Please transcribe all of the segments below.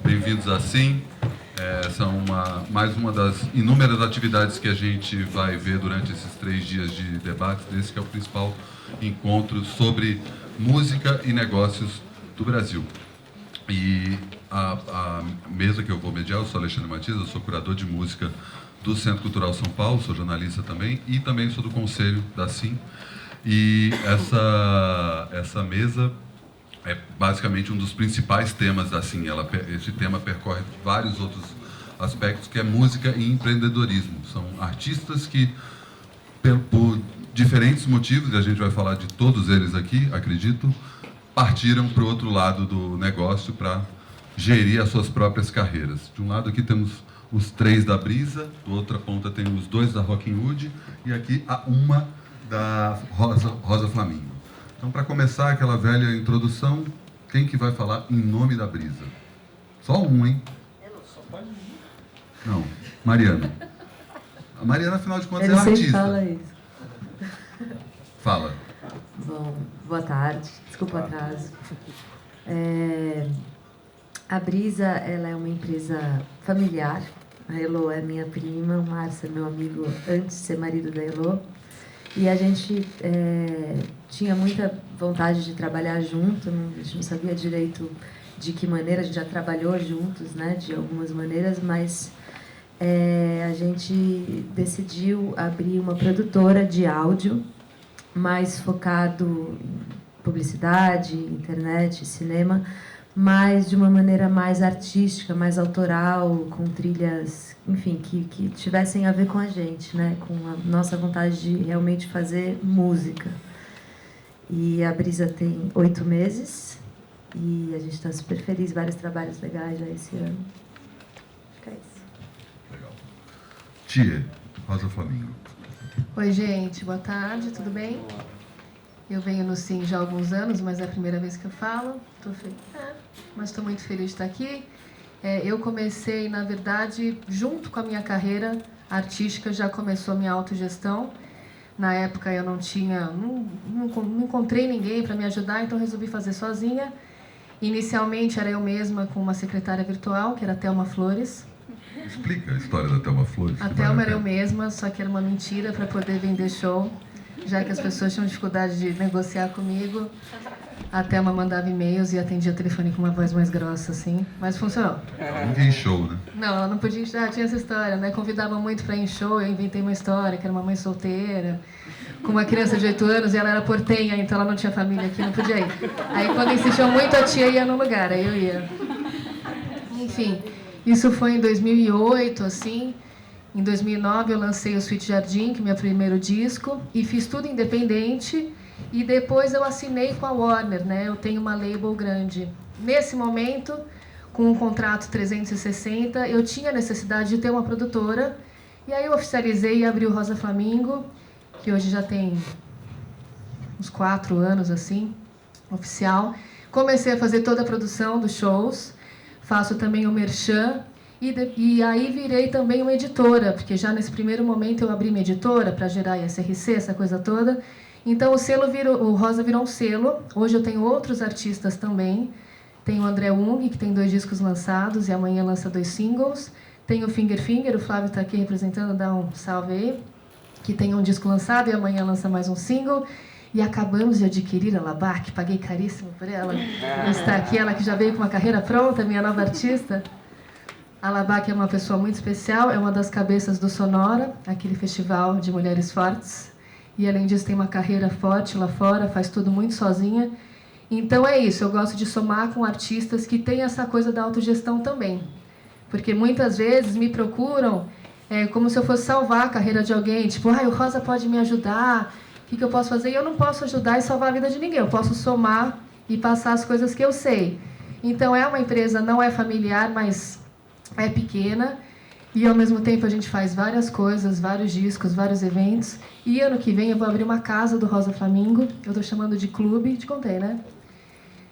Bem-vindos à Sim. São mais uma das inúmeras atividades que a gente vai ver durante esses 3 dias de debates. Esse que é o principal encontro sobre música e negócios do Brasil. E a mesa que eu vou mediar, eu sou Alexandre Matias, eu sou curador de música do Centro Cultural São Paulo, sou jornalista também e também sou do conselho da Sim. E essa mesa é basicamente um dos principais temas da Sim. Esse tema percorre vários outros aspectos, que é música e empreendedorismo. São artistas que, por diferentes motivos, e a gente vai falar de todos eles aqui, acredito, partiram para o outro lado do negócio para gerir as suas próprias carreiras. De um lado aqui temos os 3 da Brisa, do outra ponta tem os 2 da Rockenwood e aqui a uma da Rosa Flamingo. Então, para começar aquela velha introdução, quem que vai falar em nome da Brisa? Só um, hein? Só pode ir. Não, Mariana. A Mariana, afinal de contas, Ele é artista. fala isso. Fala. Bom, boa tarde. Desculpa o atraso. A Brisa, ela é uma empresa familiar. A Elô é minha prima, o Márcio é meu amigo antes de ser marido da Elô. E a gente tinha muita vontade de trabalhar junto, a gente não sabia direito de que maneira, a gente já trabalhou juntos, né, de algumas maneiras, mas a gente decidiu abrir uma produtora de áudio, mais focado em publicidade, internet, cinema, mas de uma maneira mais artística, mais autoral, com trilhas, enfim, que tivessem a ver com a gente, né? Com a nossa vontade de realmente fazer música. E a Brisa tem 8 meses e a gente está super feliz, vários trabalhos legais já esse ano. Acho que é isso. Legal. Tia, Rosa Flamingo. Oi, gente, boa tarde, tudo bem? Eu venho no Sim já há alguns anos, mas é a primeira vez que eu falo. Mas estou muito feliz de estar aqui. Eu comecei, na verdade, junto com a minha carreira artística, já começou a minha autogestão. Na época eu não encontrei ninguém para me ajudar, então resolvi fazer sozinha. Inicialmente era eu mesma com uma secretária virtual, que era a Thelma Flores. Explica a história da Thelma Flores. A Thelma era eu mesma, só que era uma mentira para poder vender show. Já que as pessoas tinham dificuldade de negociar comigo, a Thelma mandava e-mails e atendia o telefone com uma voz mais grossa, assim. Mas funcionou. Ninguém show, né? Não, ela não podia ir. Tinha essa história, né? Convidava muito para ir em show, eu inventei uma história, que era uma mãe solteira, com uma criança de 8 anos, e ela era portenha, então ela não tinha família aqui, não podia ir. Aí quando insistiam muito, a tia ia no lugar, aí eu ia. Enfim, isso foi em 2008, assim. Em 2009 eu lancei o Sweet Jardim, que é meu primeiro disco, e fiz tudo independente, e depois eu assinei com a Warner, né? Eu tenho uma label grande. Nesse momento, com um contrato 360, eu tinha necessidade de ter uma produtora, e aí eu oficializei e abri o Rosa Flamingo, que hoje já tem uns 4 anos, assim, oficial. Comecei a fazer toda a produção dos shows, faço também o merchan, e aí virei também uma editora, porque já nesse primeiro momento eu abri uma editora para gerar ISRC, essa coisa toda. Então o Rosa virou um selo. Hoje eu tenho outros artistas também. Tem o André Ung, que tem 2 discos lançados e amanhã lança 2 singles. Tem o Finger Finger, o Flávio está aqui representando, dá um salve aí, que tem um disco lançado e amanhã lança mais um single. E acabamos de adquirir a Labac, paguei caríssimo por ela. Está aqui, ela que já veio com uma carreira pronta, minha nova artista. A Labac é uma pessoa muito especial, é uma das cabeças do Sonora, aquele festival de mulheres fortes. E, além disso, tem uma carreira forte lá fora, faz tudo muito sozinha. Então, é isso, eu gosto de somar com artistas que têm essa coisa da autogestão também. Porque, muitas vezes, me procuram como se eu fosse salvar a carreira de alguém. Tipo, o Rosa pode me ajudar, o que eu posso fazer? E eu não posso ajudar e salvar a vida de ninguém. Eu posso somar e passar as coisas que eu sei. Então, é uma empresa, não é familiar, mas é pequena, e ao mesmo tempo a gente faz várias coisas, vários discos, vários eventos. E ano que vem eu vou abrir uma casa do Rosa Flamingo, eu estou chamando de clube, te contei, né?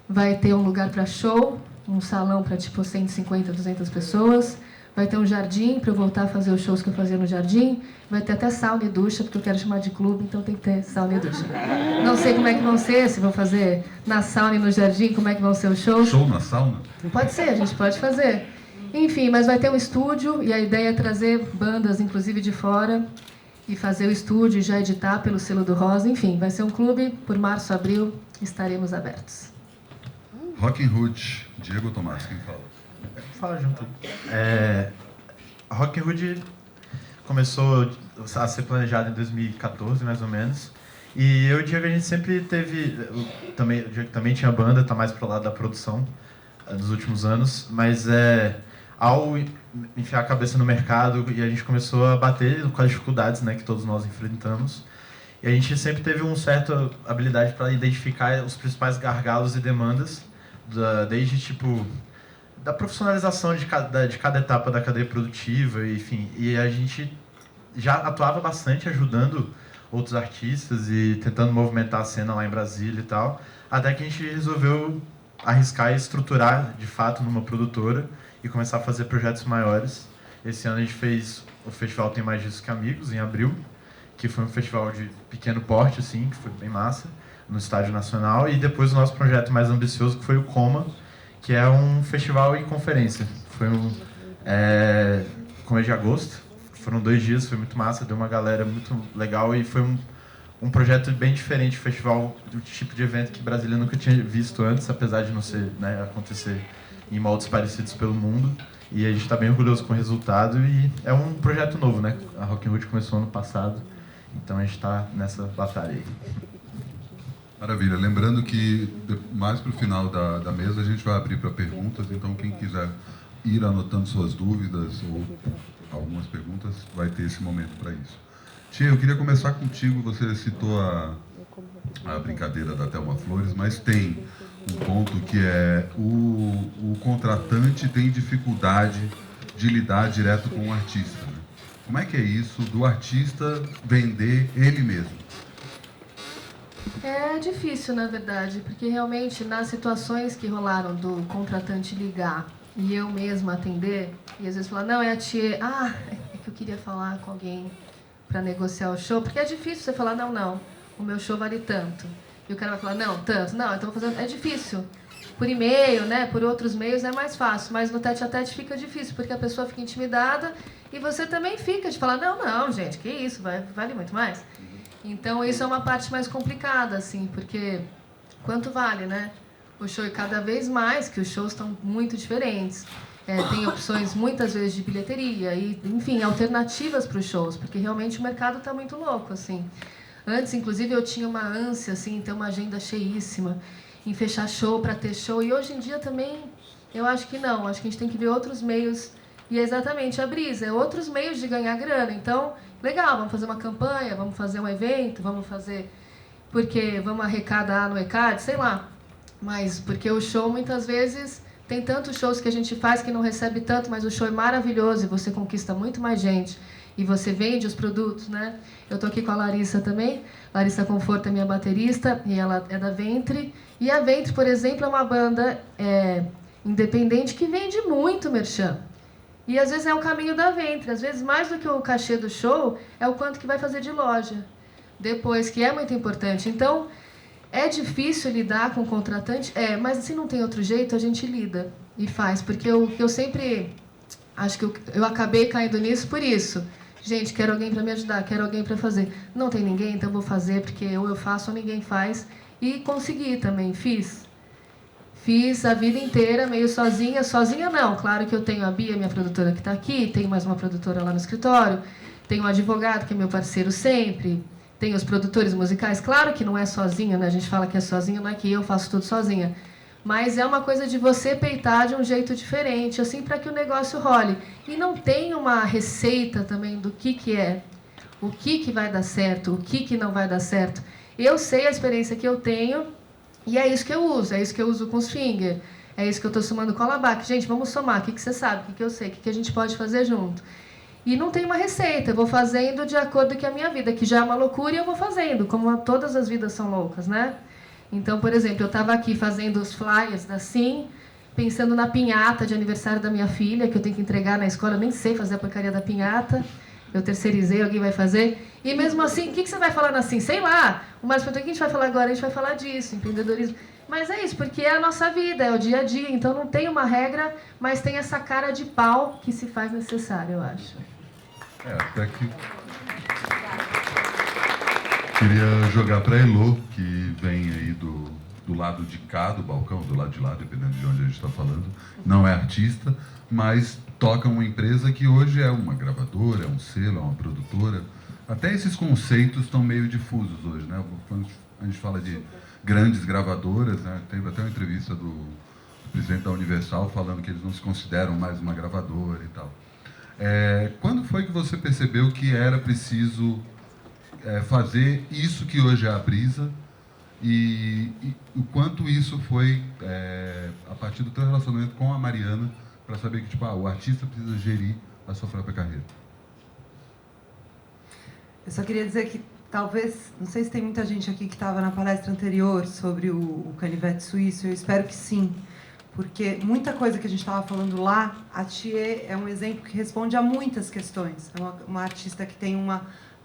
Vai ter um lugar para show, um salão para tipo 150, 200 pessoas, vai ter um jardim para eu voltar a fazer os shows que eu fazia no jardim, vai ter até sauna e ducha, porque eu quero chamar de clube, então tem que ter sauna e ducha. Não sei como é que vão ser, se vão fazer na sauna e no jardim, como é que vão ser os shows. Show na sauna? Pode ser, a gente pode fazer. Enfim, mas vai ter um estúdio, e a ideia é trazer bandas, inclusive de fora, e fazer o estúdio e já editar pelo selo do Rosa. Enfim, vai ser um clube, por março, abril, estaremos abertos. Rock and Hood, Diego ou Tomás, quem fala? Fala junto. A Rock and Hood começou a ser planejada em 2014, mais ou menos. E eu e o Diego, a gente sempre teve... O Diego também tinha banda, tá mais pro lado da produção dos últimos anos. Mas ao enfiar a cabeça no mercado, e a gente começou a bater com as dificuldades, né, que todos nós enfrentamos. E a gente sempre teve uma certa habilidade para identificar os principais gargalos e demandas, desde tipo... da profissionalização de cada etapa da cadeia produtiva, enfim. E a gente já atuava bastante ajudando outros artistas e tentando movimentar a cena lá em Brasília e tal, até que a gente resolveu arriscar e estruturar, de fato, numa produtora e começar a fazer projetos maiores. Esse ano a gente fez o festival Tem Mais Disso Que Amigos, em abril, que foi um festival de pequeno porte, assim, que foi bem massa, no Estádio Nacional, e depois o nosso projeto mais ambicioso, que foi o Coma, que é um festival e conferência. Foi começo de agosto, foram 2 dias, foi muito massa, deu uma galera muito legal e foi um projeto bem diferente, festival do tipo de evento que Brasília nunca tinha visto antes, apesar de não ser, né, acontecer em moldes parecidos pelo mundo. E a gente está bem orgulhoso com o resultado e é um projeto novo, né? A Rock and Hood começou ano passado, então a gente está nessa batalha aí. Maravilha. Lembrando que mais para o final da mesa a gente vai abrir para perguntas, então quem quiser ir anotando suas dúvidas ou algumas perguntas, vai ter esse momento para isso. Tia, eu queria começar contigo. Você citou a brincadeira da Thelma Flores, mas tem um ponto que é o contratante tem dificuldade de lidar direto com o artista, né? Como é que é isso do artista vender ele mesmo? É difícil, na verdade, porque realmente nas situações que rolaram do contratante ligar e eu mesma atender, e às vezes falar, não, é a tia, é que eu queria falar com alguém para negociar o show, porque é difícil você falar, não, o meu show vale tanto. E o cara vai falar, não, tanto, não, então vou fazer... É difícil. Por e-mail, né, por outros meios é mais fácil, mas no tete-a-tete fica difícil, porque a pessoa fica intimidada e você também fica de falar, não, gente, que isso, vale muito mais. Então, isso é uma parte mais complicada, assim, porque quanto vale, né? O show, e cada vez mais que os shows estão muito diferentes. Tem opções, muitas vezes, de bilheteria e, enfim, alternativas para os shows, porque realmente o mercado está muito louco, assim. Antes, inclusive, eu tinha uma ânsia, assim, em ter uma agenda cheíssima, em fechar show para ter show. E hoje em dia também, eu acho que não. Acho que a gente tem que ver outros meios. E é exatamente a brisa, outros meios de ganhar grana. Então, legal, vamos fazer uma campanha, vamos fazer um evento, vamos arrecadar no ECAD, sei lá. Mas porque o show, muitas vezes, tem tantos shows que a gente faz que não recebe tanto, mas o show é maravilhoso e você conquista muito mais gente. E você vende os produtos, né? Eu tô aqui com a Larissa também. Larissa Conforto é minha baterista e ela é da Ventre. E a Ventre, por exemplo, é uma banda independente que vende muito merchan. E às vezes é o caminho da Ventre. Às vezes, mais do que o cachê do show, é o quanto que vai fazer de loja. Depois, que é muito importante. Então, é difícil lidar com o contratante? Mas se não tem outro jeito, a gente lida e faz. Porque eu sempre... Acho que eu acabei caindo nisso por isso. Gente, quero alguém para me ajudar, quero alguém para fazer. Não tem ninguém, então vou fazer, porque ou eu faço ou ninguém faz. E consegui também, fiz. Fiz a vida inteira meio sozinha. Sozinha não, claro que eu tenho a Bia, minha produtora, que está aqui, tenho mais uma produtora lá no escritório, tenho um advogado, que é meu parceiro sempre, tenho os produtores musicais. Claro que não é sozinha, né? A gente fala que é sozinha, não é que eu faço tudo sozinha. Mas é uma coisa de você peitar de um jeito diferente, assim, para que o negócio role. E não tem uma receita também do que é, o que vai dar certo, o que não vai dar certo. Eu sei a experiência que eu tenho e é isso que eu uso. É isso que eu uso com os finger, é isso que eu estou somando com a Labac. Gente, vamos somar, o que você sabe, o que eu sei, o que a gente pode fazer junto. E não tem uma receita, eu vou fazendo de acordo com a minha vida, que já é uma loucura, e eu vou fazendo, como todas as vidas são loucas, né? Então, por exemplo, eu estava aqui fazendo os flyers da Sim, pensando na pinhata de aniversário da minha filha, que eu tenho que entregar na escola. Eu nem sei fazer a porcaria da pinhata. Eu terceirizei, alguém vai fazer. E mesmo assim, o que você vai falando assim? Sei lá. O Márcio perguntou, o que a gente vai falar agora? A gente vai falar disso, empreendedorismo. Mas é isso, porque é a nossa vida, é o dia a dia. Então não tem uma regra, mas tem essa cara de pau que se faz necessário, eu acho. Até que... Queria jogar para a Elô, que vem aí do lado de cá do balcão, do lado de lá, dependendo de onde a gente está falando. Não é artista, mas toca uma empresa que hoje é uma gravadora, é um selo, é uma produtora. Até esses conceitos estão meio difusos hoje, né? Quando a gente fala de grandes gravadoras, né? Teve até uma entrevista do presidente da Universal falando que eles não se consideram mais uma gravadora e tal. Quando foi que você percebeu que era preciso fazer isso que hoje é a Brisa e o quanto isso foi a partir do teu relacionamento com a Mariana para saber que tipo, o artista precisa gerir a sua própria carreira? Eu só queria dizer que talvez, não sei se tem muita gente aqui que estava na palestra anterior sobre o canivete suíço, eu espero que sim, porque muita coisa que a gente estava falando lá, a Thier é um exemplo que responde a muitas questões. É uma artista que tem uma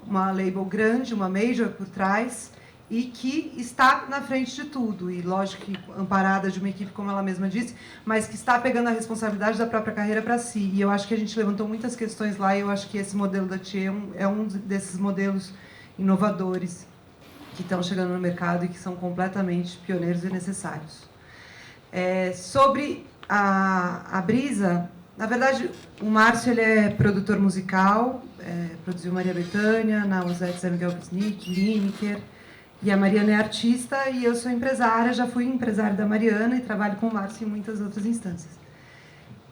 label grande, uma major por trás, e que está na frente de tudo, e lógico que amparada de uma equipe, como ela mesma disse, mas que está pegando a responsabilidade da própria carreira para si. E eu acho que a gente levantou muitas questões lá, e eu acho que esse modelo da Thier é um desses modelos inovadores que estão chegando no mercado e que são completamente pioneiros e necessários. Sobre a Brisa, na verdade, o Márcio ele é produtor musical, produziu Maria Bethânia, na Usete Zé Miguel Wisnik, Lineker, e a Mariana é artista e eu sou empresária, já fui empresária da Mariana e trabalho com o Márcio em muitas outras instâncias.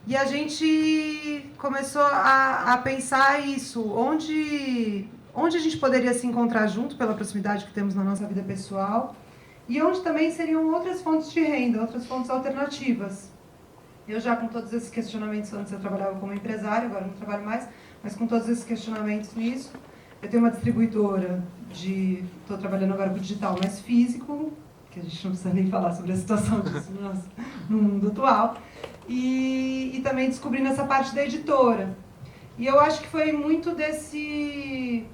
E a gente começou a pensar isso, onde a gente poderia se encontrar junto pela proximidade que temos na nossa vida pessoal e onde também seriam outras fontes de renda, outras fontes alternativas. Eu já com todos esses questionamentos, antes eu trabalhava como empresária, agora não trabalho mais, mas com todos esses questionamentos nisso, eu tenho uma distribuidora estou trabalhando agora com digital mais físico, que a gente não precisa nem falar sobre a situação disso no mundo atual, e também descobrindo essa parte da editora. E eu acho que foi muito desse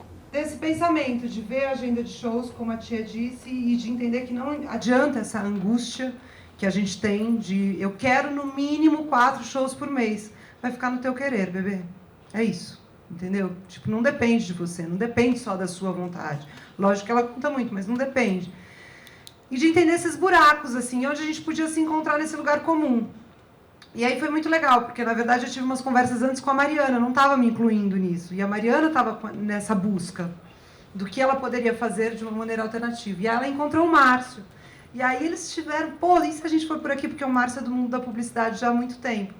pensamento, de ver a agenda de shows, como a tia disse, e de entender que não adianta essa angústia que a gente tem de eu quero no mínimo 4 shows por mês. Vai ficar no teu querer, bebê. É isso. Entendeu? Tipo, não depende de você, não depende só da sua vontade. Lógico que ela conta muito, mas não depende. E de entender esses buracos, assim, onde a gente podia se encontrar nesse lugar comum. E aí foi muito legal, porque, na verdade, eu tive umas conversas antes com a Mariana, eu não estava me incluindo nisso. E a Mariana estava nessa busca do que ela poderia fazer de uma maneira alternativa. E ela encontrou o Márcio. E aí eles tiveram, e se a gente for por aqui? Porque o Márcio é do mundo da publicidade já há muito tempo.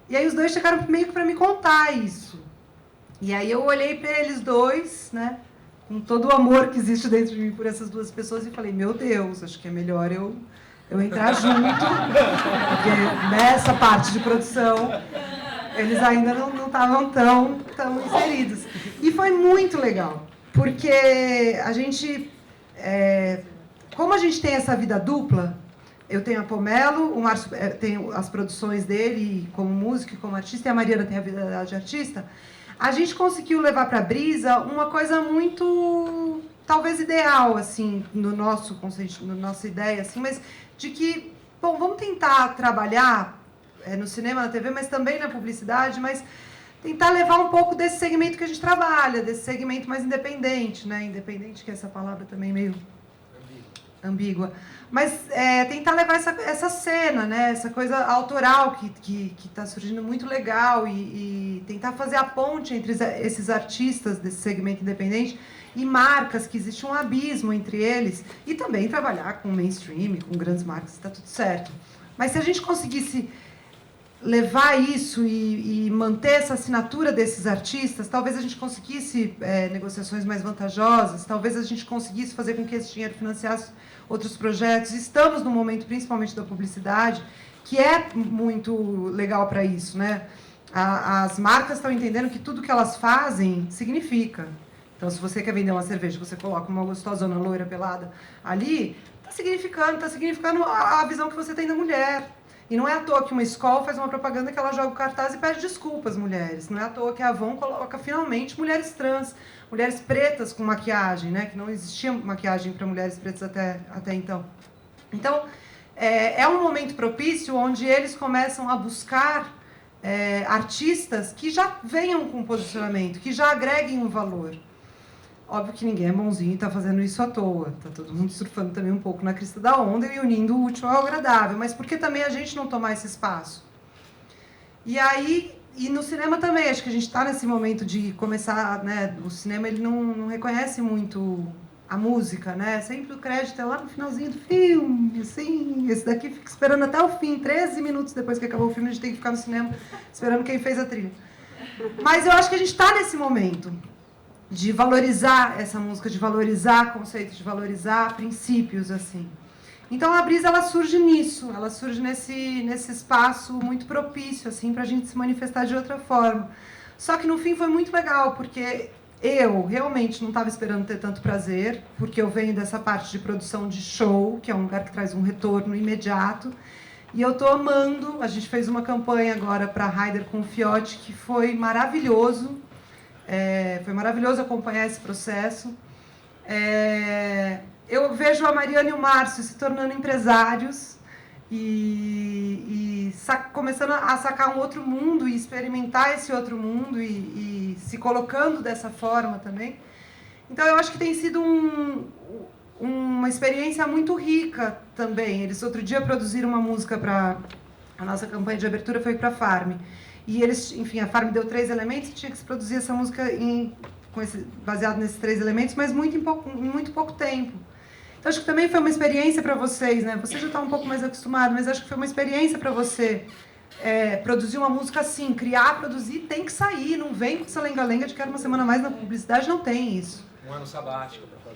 E aí os dois chegaram meio que para me contar isso. E aí eu olhei para eles dois, né, com todo o amor que existe dentro de mim por essas duas pessoas e falei, meu Deus, acho que é melhor eu entrar junto, porque nessa parte de produção eles ainda não estavam tão inseridos. E foi muito legal, porque a gente, como a gente tem essa vida dupla, eu tenho a Pomelo, o Márcio tem as produções dele como músico e como artista, e a Mariana tem a vida de artista. A gente conseguiu levar para a Brisa uma coisa muito, talvez, ideal, assim, no nosso conceito, na nossa ideia, assim, mas de que, bom, vamos tentar trabalhar no cinema, na TV, mas também na publicidade, mas tentar levar um pouco desse segmento que a gente trabalha, desse segmento mais independente, né? Independente, que é essa palavra também meio ambígua. Mas tentar levar essa cena, né? Essa coisa autoral que está surgindo muito legal e tentar fazer a ponte entre esses artistas desse segmento independente e marcas, que existe um abismo entre eles, e também trabalhar com mainstream, com grandes marcas, está tudo certo. Mas se a gente conseguisse levar isso e manter essa assinatura desses artistas, talvez a gente conseguisse negociações mais vantajosas, talvez a gente conseguisse fazer com que esse dinheiro financiasse outros projetos. Estamos no momento, principalmente da publicidade, que é muito legal para isso, né? As marcas estão entendendo que tudo que elas fazem significa. Então, se você quer vender uma cerveja, você coloca uma gostosona loira pelada ali, está significando a visão que você tem da mulher. E não é à toa que uma escola faz uma propaganda que ela joga o cartaz e pede desculpas às mulheres. Não é à toa que a Avon coloca, finalmente, mulheres trans, mulheres pretas com maquiagem, né? Que não existia maquiagem para mulheres pretas até então. Então, é um momento propício onde eles começam a buscar artistas que já venham com posicionamento, que já agreguem um valor. Óbvio que ninguém é bonzinho e está fazendo isso à toa. Está todo mundo surfando também um pouco na crista da onda e unindo o útil ao agradável. Mas por que também a gente não tomar esse espaço? E aí, e no cinema também, acho que a gente está nesse momento de começar, né? O cinema ele não reconhece muito a música, né? Sempre o crédito é lá no finalzinho do filme, assim. Esse daqui fica esperando até o fim, 13 minutos depois que acabou o filme, a gente tem que ficar no cinema esperando quem fez a trilha. Mas eu acho que a gente está nesse momento de valorizar essa música, de valorizar conceitos, de valorizar princípios, assim. Então, a Brisa, ela surge nisso, ela surge nesse espaço muito propício, assim, para a gente se manifestar de outra forma. Só que, no fim, foi muito legal, porque eu realmente não estava esperando ter tanto prazer, porque eu venho dessa parte de produção de show, que é um lugar que traz um retorno imediato, e eu estou amando. A gente fez uma campanha agora para a Raider com o Fiote, que foi maravilhoso. Foi maravilhoso acompanhar esse processo. Eu vejo a Mariana e o Márcio se tornando empresários e começando a sacar um outro mundo e experimentar esse outro mundo e se colocando dessa forma também. Então, eu acho que tem sido uma experiência muito rica também. Eles, outro dia, produziram uma música para a nossa campanha de abertura, foi para a Farm. E eles, enfim, a Farm deu 3 elementos e tinha que se produzir essa música baseado nesses 3 elementos, mas em muito pouco tempo. Então, acho que também foi uma experiência para vocês, né? Você já está um pouco mais acostumado, mas acho que foi uma experiência para você produzir uma música assim, criar, produzir, tem que sair, não vem com essa lenga-lenga de quero uma semana a mais na publicidade, não tem isso. Um ano sabático para fazer.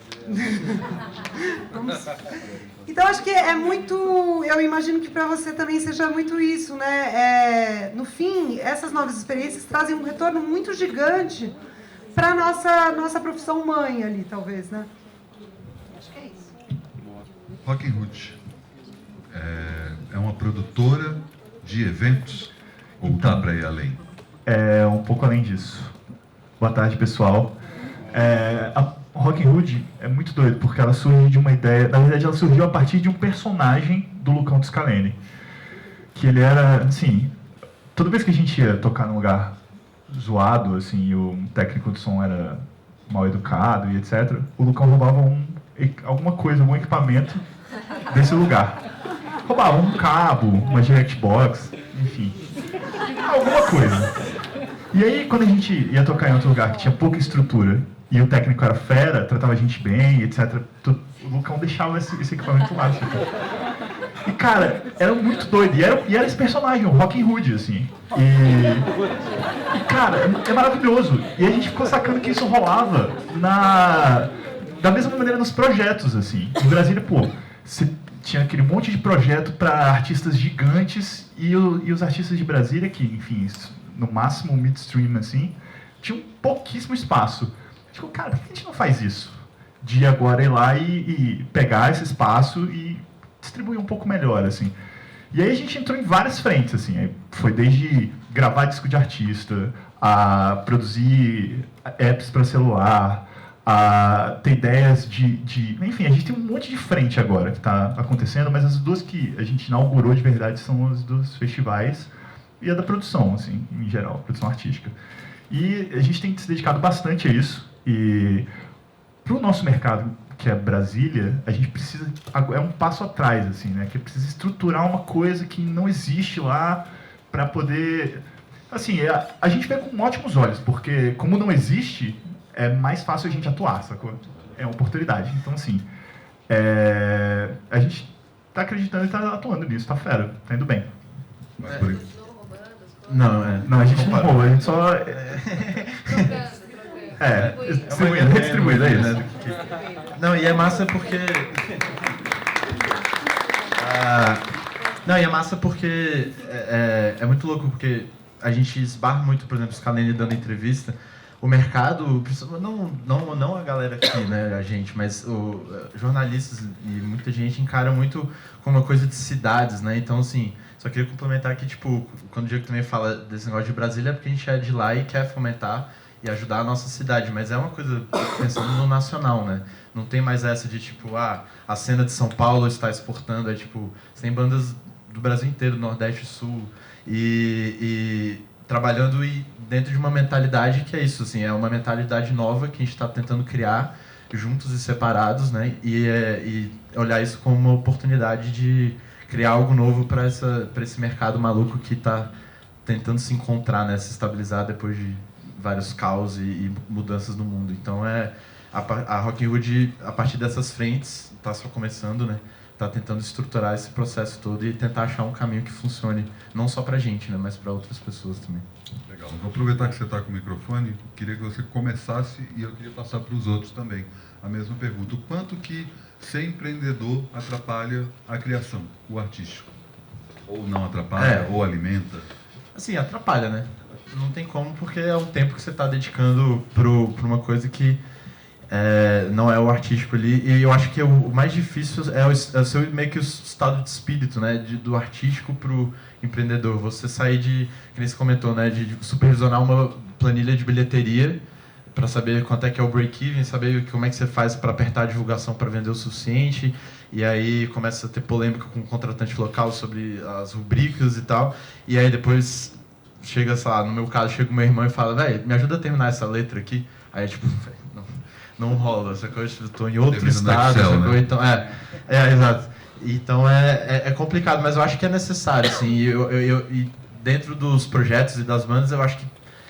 Então, acho que é muito... Eu imagino que para você também seja muito isso, né? No fim, essas novas experiências trazem um retorno muito gigante para a nossa profissão mãe ali, talvez, né? Acho que é isso. Rocking Hood é uma produtora de eventos ou tá para ir além? É um pouco além disso. Boa tarde, pessoal. A Rocking Hood é muito doido, porque ela surge de uma ideia... Na verdade, ela surgiu a partir de um personagem do Lucão Toscalene. Que ele era, assim... Toda vez que a gente ia tocar num lugar zoado, assim, e o técnico de som era mal educado e etc., o Lucão roubava alguma coisa, algum equipamento desse lugar. Roubava um cabo, uma Direct-Box, enfim. Alguma coisa. E aí, quando a gente ia tocar em outro lugar que tinha pouca estrutura, e o técnico era fera, tratava a gente bem, etc., o Lucão deixava esse equipamento lá. Assim. E, cara, era muito doido. E era esse personagem, o Rocking Hood, assim. E cara, é maravilhoso. E a gente ficou sacando que isso rolava da mesma maneira nos projetos, assim. Em Brasília, pô, você tinha aquele monte de projeto para artistas gigantes e os artistas de Brasília, que, enfim, no máximo midstream, assim, tinham pouquíssimo espaço. Tipo, cara, por que a gente não faz isso? De agora ir lá e pegar esse espaço e distribuir um pouco melhor, assim. E aí a gente entrou em várias frentes, assim. Foi desde gravar disco de artista, a produzir apps para celular, a ter ideias de... Enfim, a gente tem um monte de frente agora que está acontecendo, mas as duas que a gente inaugurou de verdade são as dos festivais e a da produção, assim, em geral, produção artística. E a gente tem se dedicado bastante a isso. E para o nosso mercado, que é Brasília, a gente precisa... É um passo atrás, assim, né? Que precisa estruturar uma coisa que não existe lá para poder... Assim, a gente vê com ótimos olhos, porque como não existe, é mais fácil a gente atuar, sacou? É uma oportunidade. Então, assim, a gente tá acreditando e tá atuando nisso, tá fera, tá indo bem. Não, a gente não rouba, a gente só... Redistribuído, é isso. Não, e é massa porque... é muito louco, porque a gente esbarra muito, por exemplo, Scalene dando entrevista, o mercado, não a galera aqui, né, a gente, mas jornalistas e muita gente encara muito como uma coisa de cidades, né? Então, assim, só queria complementar que, tipo, quando o Diego também fala desse negócio de Brasília, é porque a gente é de lá e quer fomentar e ajudar a nossa cidade, mas é uma coisa pensando no nacional, né? Não tem mais essa de, tipo, a cena de São Paulo está exportando, é tipo, você tem bandas do Brasil inteiro, Nordeste e Sul, e trabalhando dentro de uma mentalidade que é isso, assim, é uma mentalidade nova que a gente está tentando criar juntos e separados, né? E olhar isso como uma oportunidade de criar algo novo para esse mercado maluco que está tentando se encontrar, né? Se estabilizar depois de vários caos e mudanças no mundo. Então a Rock in Hood, a partir dessas frentes, está só começando, né? Está tentando estruturar esse processo todo e tentar achar um caminho que funcione, não só para a gente, né? Mas para outras pessoas também. Legal. Vou aproveitar que você está com o microfone, queria que você começasse e eu queria passar para os outros também a mesma pergunta. O quanto que ser empreendedor atrapalha a criação, o artístico? Ou não atrapalha, ou alimenta? Assim, atrapalha, né? Não tem como, porque é um tempo que você está dedicando para uma coisa que não é o artístico ali. E eu acho que o mais difícil é o seu meio que o estado de espírito, né? Do artístico para o empreendedor. Você sair que nem você comentou, né? De supervisionar uma planilha de bilheteria para saber quanto é que é o break-even, saber como é que você faz para apertar a divulgação para vender o suficiente. E aí começa a ter polêmica com o contratante local sobre as rubricas e tal. E aí depois chega, sei lá, no meu caso, chega o meu irmão e fala, velho, me ajuda a terminar essa letra aqui. Aí, tipo, não rola, sacou? Eu estou em outro estado, Excel, sacou? né? Então, exato. Então é complicado, mas eu acho que é necessário, assim. E dentro dos projetos e das bandas, eu acho que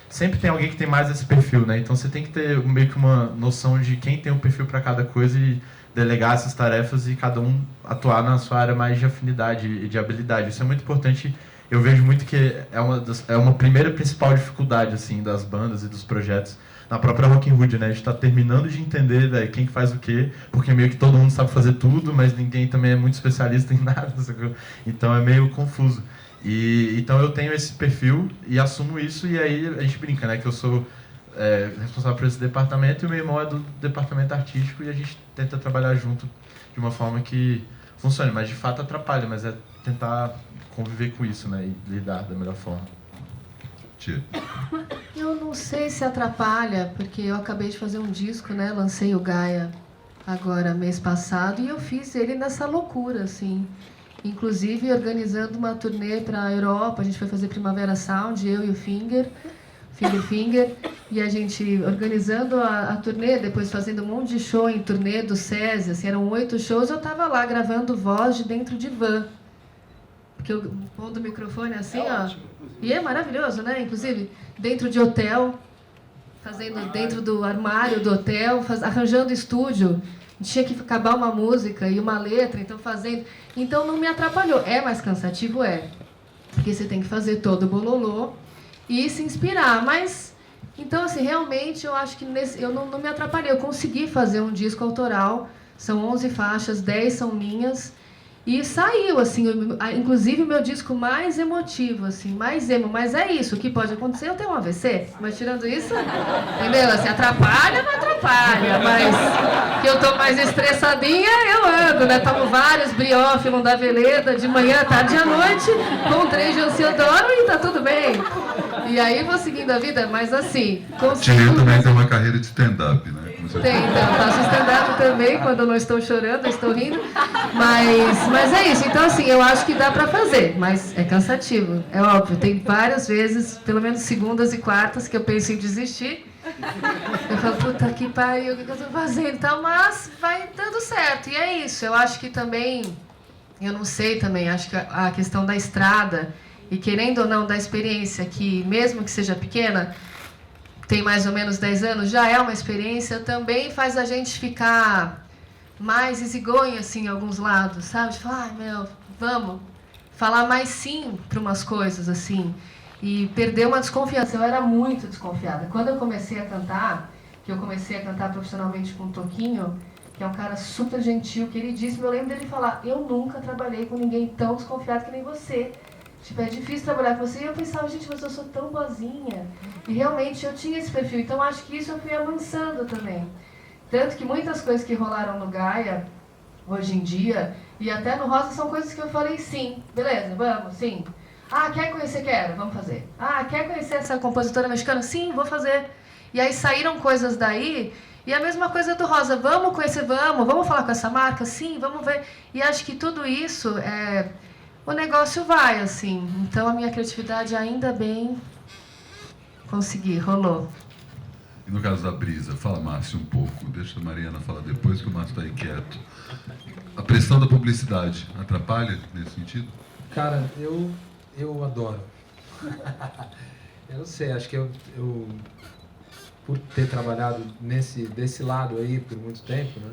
sempre tem alguém que tem mais esse perfil, né? Então você tem que ter meio que uma noção de quem tem um perfil para cada coisa e delegar essas tarefas e cada um atuar na sua área mais de afinidade e de habilidade. Isso é muito importante. Eu vejo muito que é uma primeira principal dificuldade, assim, das bandas e dos projetos. Na própria Rock in Hood, né? A gente está terminando de entender, véio, quem faz o quê, porque meio que todo mundo sabe fazer tudo, mas ninguém também é muito especialista em nada, sacou? Então é meio confuso. Então eu tenho esse perfil e assumo isso, e aí a gente brinca, né? Que eu sou responsável por esse departamento e o meu irmão é do departamento artístico e a gente tenta trabalhar junto de uma forma que funcione, mas de fato atrapalha, mas é tentar conviver com isso, né? E lidar da melhor forma. Tia. Eu não sei se atrapalha, porque eu acabei de fazer um disco, né? Lancei o Gaia agora mês passado e eu fiz ele nessa loucura, assim. Inclusive organizando uma turnê para a Europa, a gente foi fazer Primavera Sound, eu e o Finger, e a gente organizando a turnê, depois fazendo um monte de show em turnê do SESI, assim, eram 8 shows, eu estava lá gravando voz de dentro de van. Porque eu pondo o microfone assim, ó. E é maravilhoso, né? Inclusive, dentro de hotel, fazendo dentro do armário do hotel, arranjando estúdio. Tinha que acabar uma música e uma letra, então fazendo. Então não me atrapalhou. É mais cansativo? É. Porque você tem que fazer todo o bololô e se inspirar. Mas, então, assim, realmente eu acho que eu não me atrapalhei. Eu consegui fazer um disco autoral. São 11 faixas, 10 são minhas. E saiu, assim, inclusive o meu disco mais emotivo, assim, mais emo. Mas é isso, o que pode acontecer, eu tenho um AVC. Mas tirando isso, entendeu? Assim, atrapalha, não atrapalha. Mas que eu tô mais estressadinha, eu ando, né? Tomo vários briófilo da Veleda, de manhã, tarde e à noite, com 3 de Anciodoro e tá tudo bem. E aí vou seguindo a vida, mas assim... Tia também tem uma carreira de stand-up, né? Tem, então, eu faço stand-up também, quando eu não estou chorando, eu estou rindo. Mas é isso, então assim, eu acho que dá pra fazer, mas é cansativo, é óbvio. Tem várias vezes, pelo menos segundas e quartas, que eu penso em desistir. Eu falo, puta que pariu, o que eu tô fazendo e tal, mas vai dando certo. E é isso, eu acho que também, eu não sei também, acho que a questão da estrada, e querendo ou não, da experiência, que mesmo que seja pequena, tem mais ou menos 10 anos, já é uma experiência, também faz a gente ficar mais easygoing, assim, em alguns lados, sabe? De falar, vamos falar mais sim para umas coisas, assim, e perder uma desconfiança. Eu era muito desconfiada. Quando eu comecei a cantar, que eu comecei a cantar profissionalmente com o Toquinho, que é um cara super gentil, queridíssimo, eu lembro dele falar, eu nunca trabalhei com ninguém tão desconfiado que nem você. Tipo, é difícil trabalhar com você. E eu pensava, gente, mas eu sou tão boazinha. E realmente eu tinha esse perfil. Então acho que isso eu fui avançando também. Tanto que muitas coisas que rolaram no Gaia, hoje em dia, e até no Rosa, são coisas que eu falei sim. Beleza, vamos, sim. Ah, quer conhecer? Quero, vamos fazer. Ah, quer conhecer essa compositora mexicana? Sim, vou fazer. E aí saíram coisas daí, e a mesma coisa do Rosa. Vamos conhecer, vamos falar com essa marca? Sim, vamos ver. E acho que tudo isso, o negócio vai, assim. Então a minha criatividade ainda bem consegui, rolou. E no caso da Brisa, fala, Márcio, um pouco. Deixa a Mariana falar depois, que o Márcio está aí quieto. A pressão da publicidade atrapalha nesse sentido? Cara, eu adoro. Eu não sei, acho que eu por ter trabalhado desse lado aí por muito tempo, né?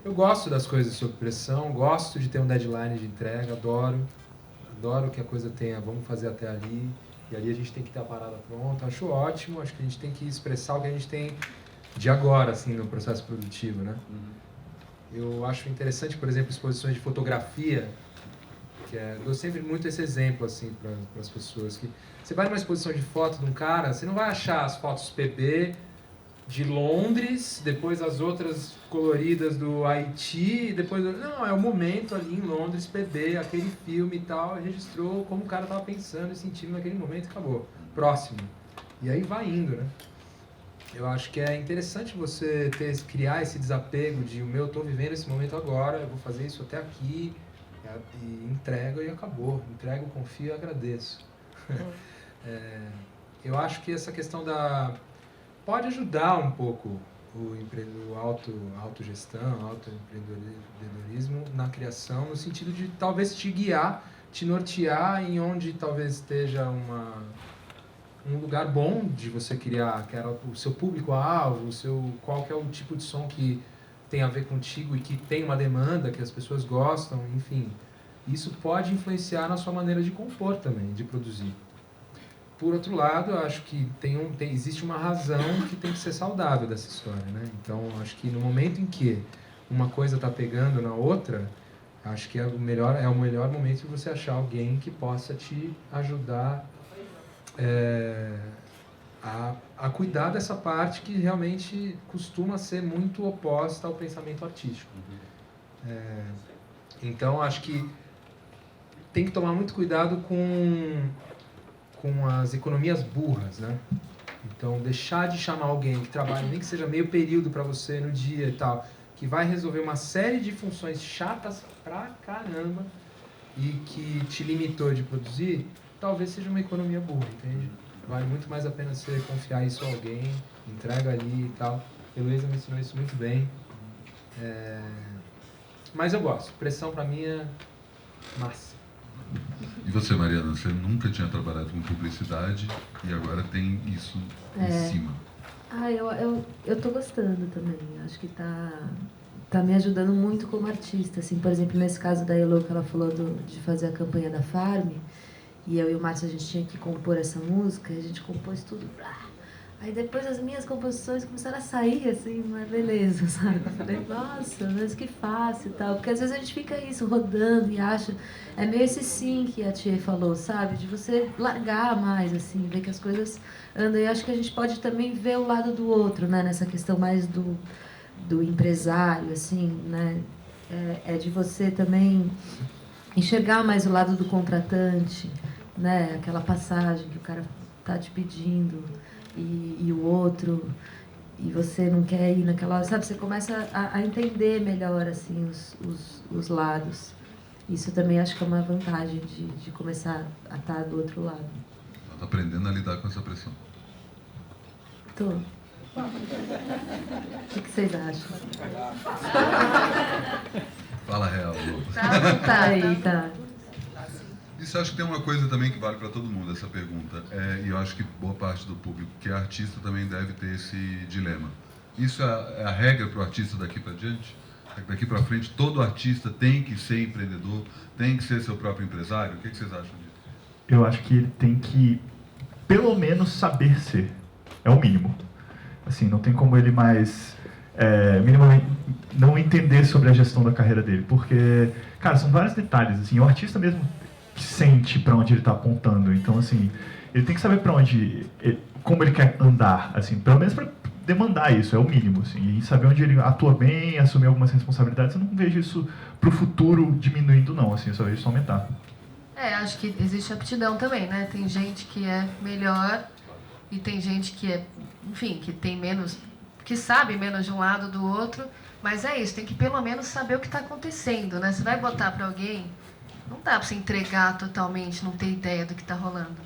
Eu gosto das coisas sob pressão, gosto de ter um deadline de entrega, adoro que a coisa tenha, vamos fazer até ali, e ali a gente tem que ter a parada pronta. Acho ótimo, acho que a gente tem que expressar o que a gente tem de agora, assim, no processo produtivo, né? Eu acho interessante, por exemplo, exposições de fotografia, dou sempre muito esse exemplo, assim, para as pessoas, que você vai numa exposição de foto de um cara, você não vai achar as fotos PB de Londres, depois as outras coloridas do Haiti, e depois... Não, é o momento ali em Londres, PB, aquele filme e tal, registrou como o cara estava pensando e sentindo naquele momento e acabou. Próximo. E aí vai indo, né? Eu acho que é interessante você criar esse desapego de eu estou vivendo esse momento agora, eu vou fazer isso até aqui, e entrego e acabou. Entrego, confio e agradeço. Eu acho que essa questão pode ajudar um pouco o autogestão, autoempreendedorismo na criação, no sentido de talvez te guiar, te nortear em onde talvez esteja um lugar bom de você criar, que era o seu público-alvo, qual que é o tipo de som que tem a ver contigo e que tem uma demanda, que as pessoas gostam, enfim. Isso pode influenciar na sua maneira de compor também, de produzir. Por outro lado, eu acho que existe uma razão que tem que ser saudável dessa história, né? Então, acho que no momento em que uma coisa está pegando na outra, acho que é o melhor momento de você achar alguém que possa te ajudar a cuidar dessa parte que realmente costuma ser muito oposta ao pensamento artístico. Então, acho que tem que tomar muito cuidado com as economias burras, né? Então, deixar de chamar alguém que trabalha, nem que seja meio período para você no dia e tal, que vai resolver uma série de funções chatas pra caramba e que te limitou de produzir, talvez seja uma economia burra, entende? Vale muito mais a pena você confiar isso a alguém, entrega ali e tal. A Heloísa me ensinou isso muito bem. Mas eu gosto. Pressão pra mim é massa. E você, Mariana, você nunca tinha trabalhado com publicidade e agora tem isso em cima. Eu tô gostando também. Acho que tá me ajudando muito como artista. Assim, por exemplo, nesse caso da Elo, que ela falou de fazer a campanha da Farm, e eu e o Márcio, a gente tinha que compor essa música, e a gente compôs tudo. Aí depois as minhas composições começaram a sair, assim, mas beleza, sabe? Eu falei, nossa, mas que fácil e tal. Porque às vezes a gente fica isso, rodando e acha... É meio esse sim que a Tia falou, sabe? De você largar mais, assim, ver que as coisas andam. E acho que a gente pode também ver o lado do outro, né? Nessa questão mais do empresário, assim, né? É de você também enxergar mais o lado do contratante, né? Aquela passagem que o cara tá te pedindo... E o outro, e você não quer ir naquela hora, sabe? Você começa a entender melhor, assim, os lados. Isso também acho que é uma vantagem de começar a estar do outro lado. Está aprendendo a lidar com essa pressão. Tô. O que vocês acham? Fala real, Lobo. Tá. Isso acho que tem uma coisa também que vale para todo mundo, essa pergunta. E eu acho que boa parte do público que é artista também deve ter esse dilema. Isso é a regra para o artista daqui para diante? Daqui para frente, todo artista tem que ser empreendedor, tem que ser seu próprio empresário? O que vocês acham disso? Eu acho que ele tem que, pelo menos, saber ser. É o mínimo. Assim, não tem como ele mais, minimamente, não entender sobre a gestão da carreira dele. Porque, cara, são vários detalhes. Assim, o artista mesmo... sente para onde ele está apontando. Então, assim, ele tem que saber para onde, como ele quer andar, assim, pelo menos para demandar isso, é o mínimo, assim, e saber onde ele atua bem, assumir algumas responsabilidades. Eu não vejo isso para o futuro diminuindo, não, assim, eu só vejo isso aumentar. Acho que existe aptidão também, né? Tem gente que é melhor e tem gente que é, enfim, que tem menos, que sabe menos de um lado do outro, mas é isso, tem que pelo menos saber o que está acontecendo, né? Você vai botar para alguém, não dá para você entregar totalmente, não ter ideia do que está rolando.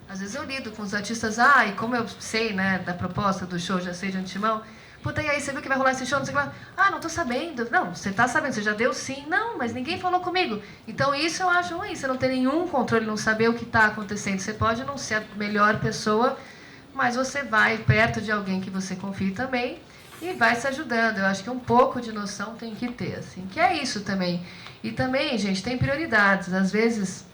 Às vezes eu lido com os artistas, e como eu sei, né, da proposta do show, já sei de antemão, puta, e aí, você viu que vai rolar esse show, não sei o que lá? Não tô sabendo. Não, você tá sabendo, você já deu sim. Não, mas ninguém falou comigo. Então isso eu acho ruim, você não tem nenhum controle, não saber o que está acontecendo. Você pode não ser a melhor pessoa, mas você vai perto de alguém que você confie também e vai se ajudando. Eu acho que um pouco de noção tem que ter, assim, que é isso também. E também, gente, tem prioridades. Às vezes,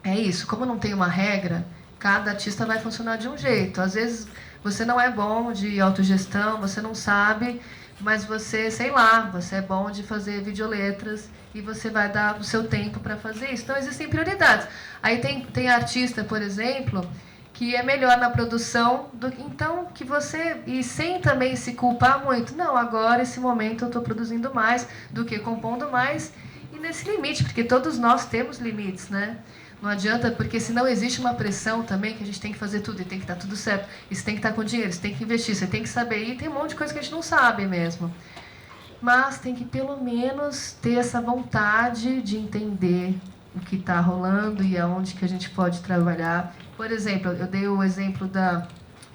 é isso, como não tem uma regra, cada artista vai funcionar de um jeito. Às vezes você não é bom de autogestão, você não sabe, mas você, sei lá, você é bom de fazer videoletras e você vai dar o seu tempo para fazer isso. Então, existem prioridades. Aí tem artista, por exemplo, que é melhor na produção, então, que você... E sem também se culpar muito. Não, agora, esse momento, eu estou produzindo mais do que compondo mais. E nesse limite, porque todos nós temos limites, né? Não adianta, porque senão existe uma pressão também que a gente tem que fazer tudo e tem que estar tudo certo. Isso tem que estar com dinheiro, você tem que investir, você tem que saber. E tem um monte de coisa que a gente não sabe mesmo. Mas tem que pelo menos ter essa vontade de entender o que está rolando e aonde que a gente pode trabalhar. Por exemplo, eu dei o exemplo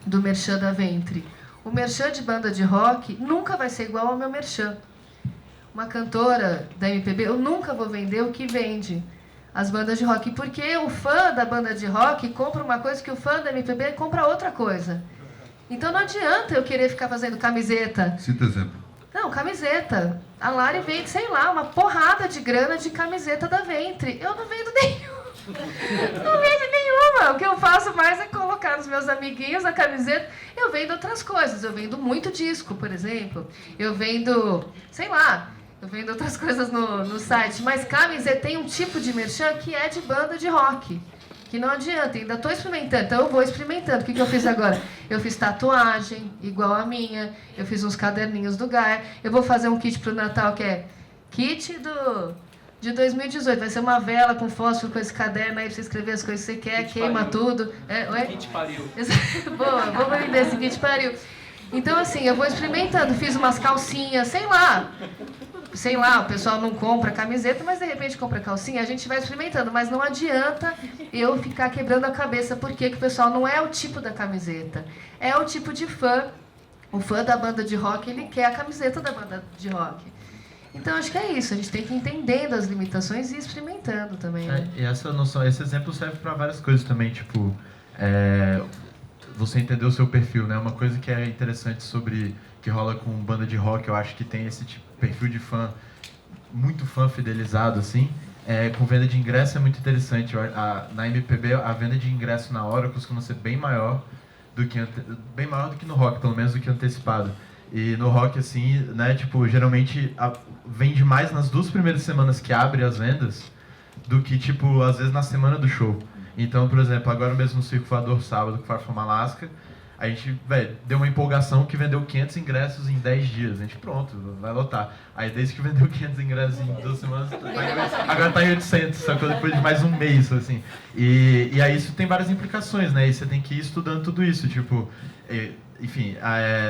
do merchan da Ventre. O merchan de banda de rock nunca vai ser igual ao meu merchan. Uma cantora da MPB, eu nunca vou vender o que vende as bandas de rock, porque o fã da banda de rock compra uma coisa que o fã da MPB compra outra coisa. Então não adianta eu querer ficar fazendo camiseta. Cita exemplo. Não, camiseta. A Lari vende, sei lá, uma porrada de grana de camiseta da Ventre. Eu não vendo nenhuma. Não vendo nenhuma. O que eu faço mais é colocar nos meus amiguinhos a camiseta. Eu vendo outras coisas. Eu vendo muito disco, por exemplo. Eu vendo, sei lá, eu vendo outras coisas no site. Mas camiseta tem um tipo de merchan que é de banda de rock. Que não adianta, ainda estou experimentando, então eu vou experimentando. O que eu fiz agora? Eu fiz tatuagem, igual a minha, eu fiz uns caderninhos do Gaia, eu vou fazer um kit para o Natal, que é kit de 2018, vai ser uma vela com fósforo com esse caderno aí, para você escrever as coisas que você quer, kit queima pariu. Tudo. Kit pariu. Boa, vou vender esse kit pariu. Então, assim, eu vou experimentando, fiz umas calcinhas, sei lá, o pessoal não compra camiseta, mas de repente compra calcinha, a gente vai experimentando, mas não adianta eu ficar quebrando a cabeça porque o pessoal não é o tipo da camiseta, é o tipo de fã. O fã da banda de rock, ele quer a camiseta da banda de rock. Então acho que é isso, a gente tem que ir entendendo as limitações e experimentando também. Né? E essa noção, esse exemplo serve para várias coisas também, tipo, você entender o seu perfil, né? Uma coisa que é interessante sobre que rola com banda de rock, eu acho que tem esse tipo perfil de fã, muito fã fidelizado, assim. Com venda de ingresso é muito interessante. Na MPB, a venda de ingresso na hora costuma ser bem maior do que no rock, pelo menos do que antecipado. E no rock, assim, né, tipo, geralmente vende mais nas 2 primeiras semanas que abre as vendas do que, tipo, às vezes na semana do show. Então, por exemplo, agora mesmo no Circo Voador, sábado, com Far From Alaska, a gente, deu uma empolgação que vendeu 500 ingressos em 10 dias. A gente, pronto, vai lotar. Aí, desde que vendeu 500 ingressos em 2 semanas, agora tá em 800, só que depois de mais um mês, assim. E aí isso tem várias implicações, né? E você tem que ir estudando tudo isso, tipo... Enfim,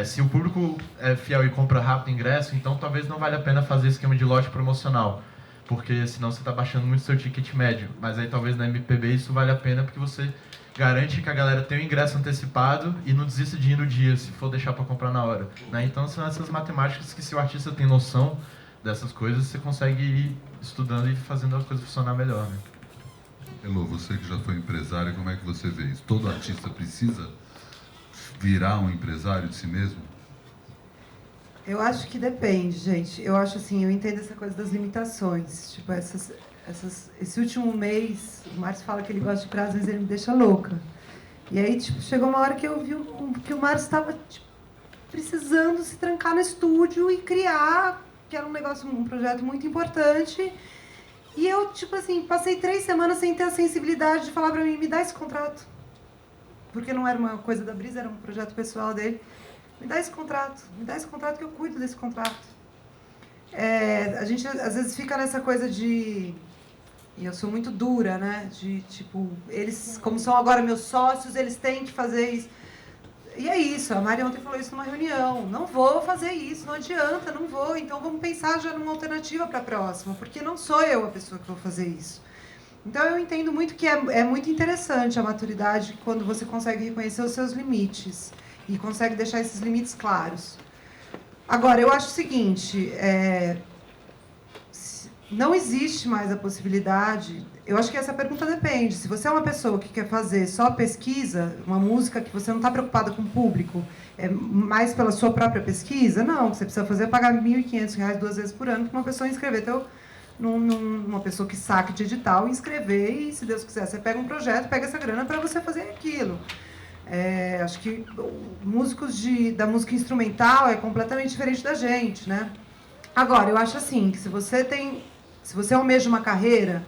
se o público é fiel e compra rápido ingresso, então talvez não valha a pena fazer esquema de lote promocional. Porque senão você está baixando muito seu ticket médio. Mas aí talvez na MPB isso vale a pena porque você garante que a galera tem o ingresso antecipado e não desista de ir no dia, se for deixar para comprar na hora. Né? Então são essas matemáticas que, se o artista tem noção dessas coisas, você consegue ir estudando e fazendo a coisa funcionar melhor. Né? Elô, você que já foi empresário, como é que você vê isso? Todo artista precisa virar um empresário de si mesmo? Eu acho que depende, gente. Eu acho assim, eu entendo essa coisa das limitações. Tipo, esse último mês, o Márcio fala que ele gosta de prazo, mas ele me deixa louca. E aí, tipo, chegou uma hora que eu vi que o Márcio estava tipo, precisando se trancar no estúdio e criar, que era um projeto muito importante. E eu, tipo assim, passei 3 semanas sem ter a sensibilidade de falar pra mim, me dá esse contrato. Porque não era uma coisa da Brisa, era um projeto pessoal dele. Me dá esse contrato que eu cuido desse contrato. A gente, às vezes, fica nessa coisa de... E eu sou muito dura, né? De, tipo, eles, como são agora meus sócios, eles têm que fazer isso. E é isso, a Mari ontem falou isso numa reunião. Não vou fazer isso, não adianta, não vou. Então vamos pensar já numa alternativa para a próxima, porque não sou eu a pessoa que vou fazer isso. Então eu entendo muito que é muito interessante a maturidade quando você consegue reconhecer os seus limites e consegue deixar esses limites claros. Agora, eu acho o seguinte, não existe mais a possibilidade... Eu acho que essa pergunta depende. Se você é uma pessoa que quer fazer só pesquisa, uma música que você não está preocupada com o público, mais pela sua própria pesquisa, não. O que você precisa fazer é pagar R$ 1.500 2 vezes por ano para uma pessoa inscrever uma pessoa que saque de edital, inscrever e, se Deus quiser, você pega um projeto, pega essa grana para você fazer aquilo. Acho que músicos da música instrumental é completamente diferente da gente, né? Agora, eu acho assim, que se você almeja uma carreira,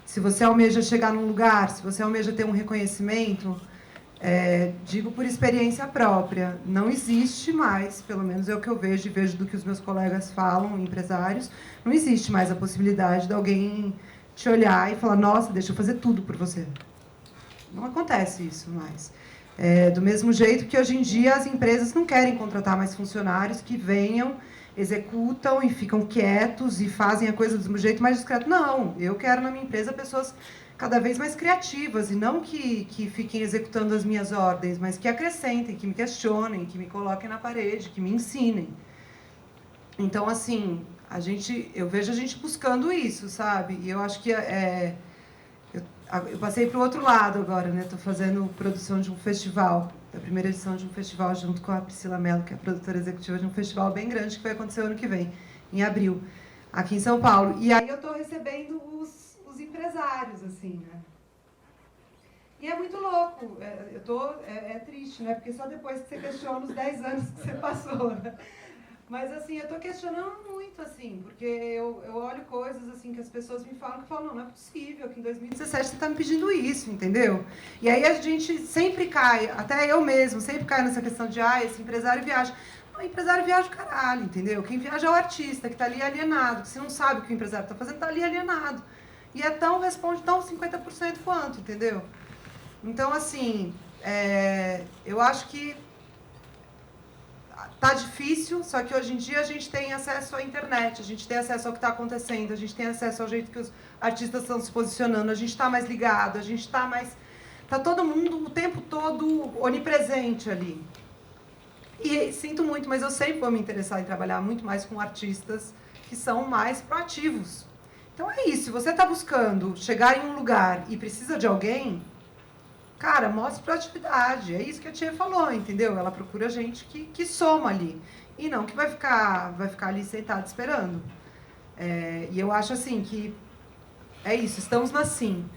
se você almeja chegar num lugar, se você almeja ter um reconhecimento, digo por experiência própria, não existe mais, pelo menos é o que eu vejo e vejo do que os meus colegas falam, empresários, não existe mais a possibilidade de alguém te olhar e falar, nossa, deixa eu fazer tudo por você. Não acontece isso mais. Do mesmo jeito que hoje em dia as empresas não querem contratar mais funcionários que venham, executam e ficam quietos e fazem a coisa do jeito mais discreto. Não, eu quero na minha empresa pessoas cada vez mais criativas e não que fiquem executando as minhas ordens, mas que acrescentem, que me questionem, que me coloquem na parede, que me ensinem. Então, assim, eu vejo a gente buscando isso, sabe? E eu acho que eu passei para o outro lado agora, né? Estou fazendo produção de um festival, da primeira edição de um festival, junto com a Priscila Mello, que é a produtora executiva de um festival bem grande, que vai acontecer ano que vem, em abril, aqui em São Paulo. E aí eu estou recebendo os empresários, assim, né? E é muito louco, é triste, né? Porque só depois que você questiona os 10 anos que você passou, né? Mas, assim, eu estou questionando muito, assim, porque eu olho coisas, assim, que as pessoas me falam, que eu falo, não é possível que em 2017 você está me pedindo isso, entendeu? E aí a gente sempre cai, até eu mesmo, sempre cai nessa questão de, esse empresário viaja. Não, o empresário viaja o caralho, entendeu? Quem viaja é o artista, que está ali alienado, que se não sabe o que o empresário está fazendo, está ali alienado. E responde tão 50% quanto, entendeu? Então, assim, eu acho que tá difícil, só que hoje em dia a gente tem acesso à internet, a gente tem acesso ao que está acontecendo, a gente tem acesso ao jeito que os artistas estão se posicionando, a gente está mais ligado, a gente está mais... Está todo mundo o tempo todo onipresente ali. E sinto muito, mas eu sempre vou me interessar em trabalhar muito mais com artistas que são mais proativos. Então é isso, se você está buscando chegar em um lugar e precisa de alguém... Cara, mostre proatividade. É isso que a tia falou, entendeu? Ela procura gente que soma ali. E não que vai ficar ali sentado esperando. E eu acho assim que é isso, estamos na Sim.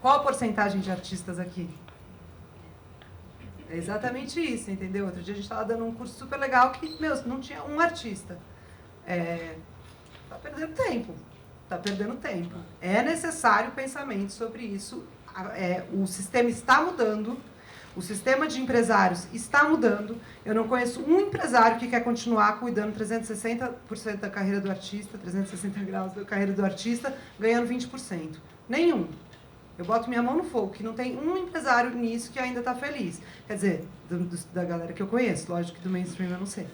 Qual a porcentagem de artistas aqui? É exatamente isso, entendeu? Outro dia a gente estava dando um curso super legal que, não tinha um artista. Tá perdendo tempo. Tá perdendo tempo. É necessário pensamento sobre isso. O sistema está mudando, o sistema de empresários está mudando. Eu não conheço um empresário que quer continuar cuidando 360% da carreira do artista, 360 graus da carreira do artista, ganhando 20%. Nenhum. Eu boto minha mão no fogo, que não tem um empresário nisso que ainda está feliz. Quer dizer, da galera que eu conheço, lógico que do mainstream eu não sei.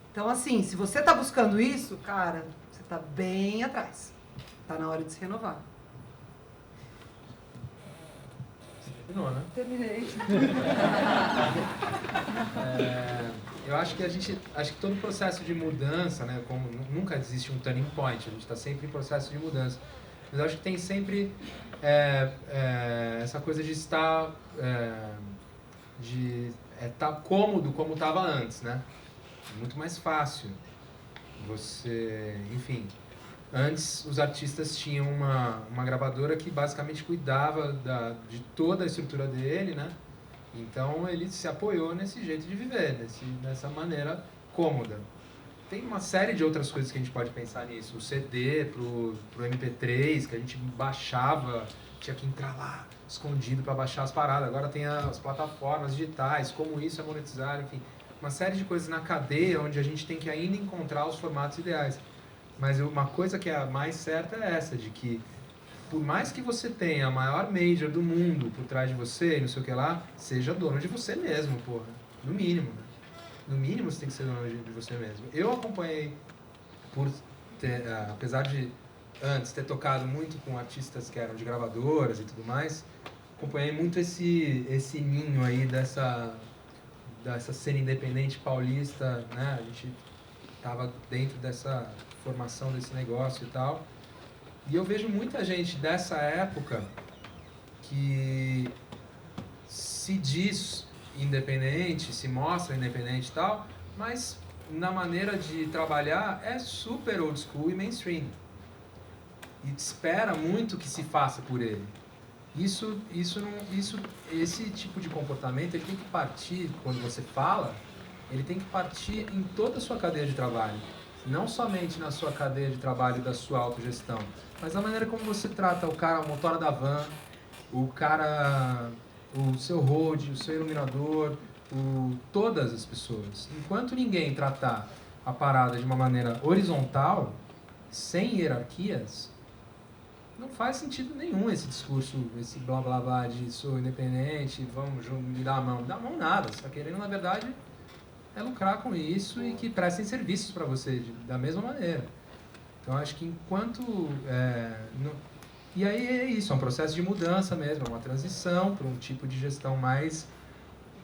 Então, assim, se você está buscando isso, cara, você está bem atrás. Está na hora de se renovar. Terminou, né? Terminei. Eu acho que acho que todo processo de mudança, né, como nunca existe um turning point, a gente está sempre em processo de mudança. Mas eu acho que tem sempre essa coisa de estar tá cômodo como estava antes, né? Muito mais fácil. Você, enfim, antes os artistas tinham uma gravadora que basicamente cuidava de toda a estrutura dele, né? Então ele se apoiou nesse jeito de viver, nessa maneira cômoda. tem uma série de outras coisas que a gente pode pensar nisso. O CD pro MP3, que a gente baixava, tinha que entrar lá escondido para baixar as paradas. Agora tem as plataformas digitais, como isso é monetizar, enfim. Uma série de coisas na cadeia onde a gente tem que ainda encontrar os formatos ideais. Mas uma coisa que é a mais certa é essa, de que por mais que você tenha a maior major do mundo por trás de você, não sei o que lá, seja dono de você mesmo, porra. No mínimo, né? No mínimo você tem que ser dono de você mesmo. Eu acompanhei, apesar de antes ter tocado muito com artistas que eram de gravadoras e tudo mais, acompanhei muito esse ninho aí dessa cena independente paulista, né? A gente estava dentro dessa formação desse negócio e tal. E eu vejo muita gente dessa época que se diz independente, se mostra independente e tal, mas na maneira de trabalhar é super old school e mainstream. E espera muito que se faça por ele. Esse tipo de comportamento ele tem que partir, quando você fala, ele tem que partir em toda a sua cadeia de trabalho. Não somente na sua cadeia de trabalho da sua autogestão, mas na maneira como você trata o cara, o motor da van, o cara, o seu road, o seu iluminador, todas as pessoas. Enquanto ninguém tratar a parada de uma maneira horizontal, sem hierarquias, não faz sentido nenhum esse discurso, esse blá blá blá de sou independente, vamos me dar a mão. Não dá a mão nada, você está querendo, na verdade, é lucrar com isso e que prestem serviços para você da mesma maneira. Então, acho que enquanto... E aí é isso, é um processo de mudança mesmo, é uma transição para um tipo de gestão mais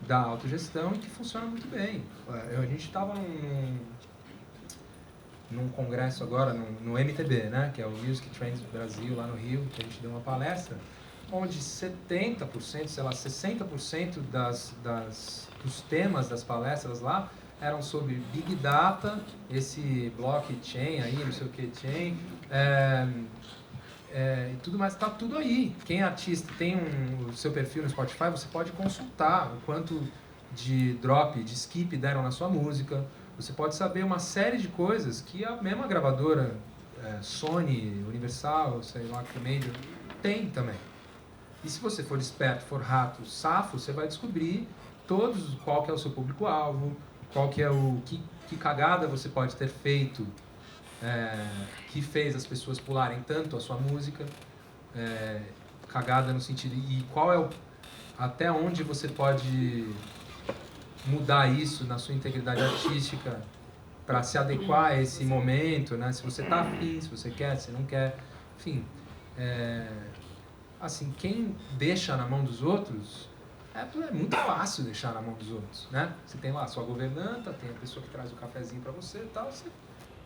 da autogestão e que funciona muito bem. A gente estava num congresso agora, no MTB, né, que é o Music Trends Brasil, lá no Rio, que a gente deu uma palestra, onde 70%, sei lá, 60% dos temas das palestras lá eram sobre Big Data, esse blockchain aí, não sei o que, chain, e tudo mais, está tudo aí. Quem é artista, tem o seu perfil no Spotify, você pode consultar o quanto de drop, de skip deram na sua música. Você pode saber uma série de coisas que a mesma gravadora, Sony, Universal, sei lá que Major, tem também. E se você for esperto, for rato, safo, você vai descobrir qual que é o seu público-alvo, qual que é que cagada você pode ter feito que fez as pessoas pularem tanto a sua música, cagada no sentido, e qual é até onde você pode mudar isso na sua integridade artística para se adequar a esse momento, né? Se você está afim, se você quer, se não quer, enfim. Assim, quem deixa na mão dos outros, é muito fácil deixar na mão dos outros, né? Você tem lá a sua governanta, tem a pessoa que traz o cafezinho para você e tal, você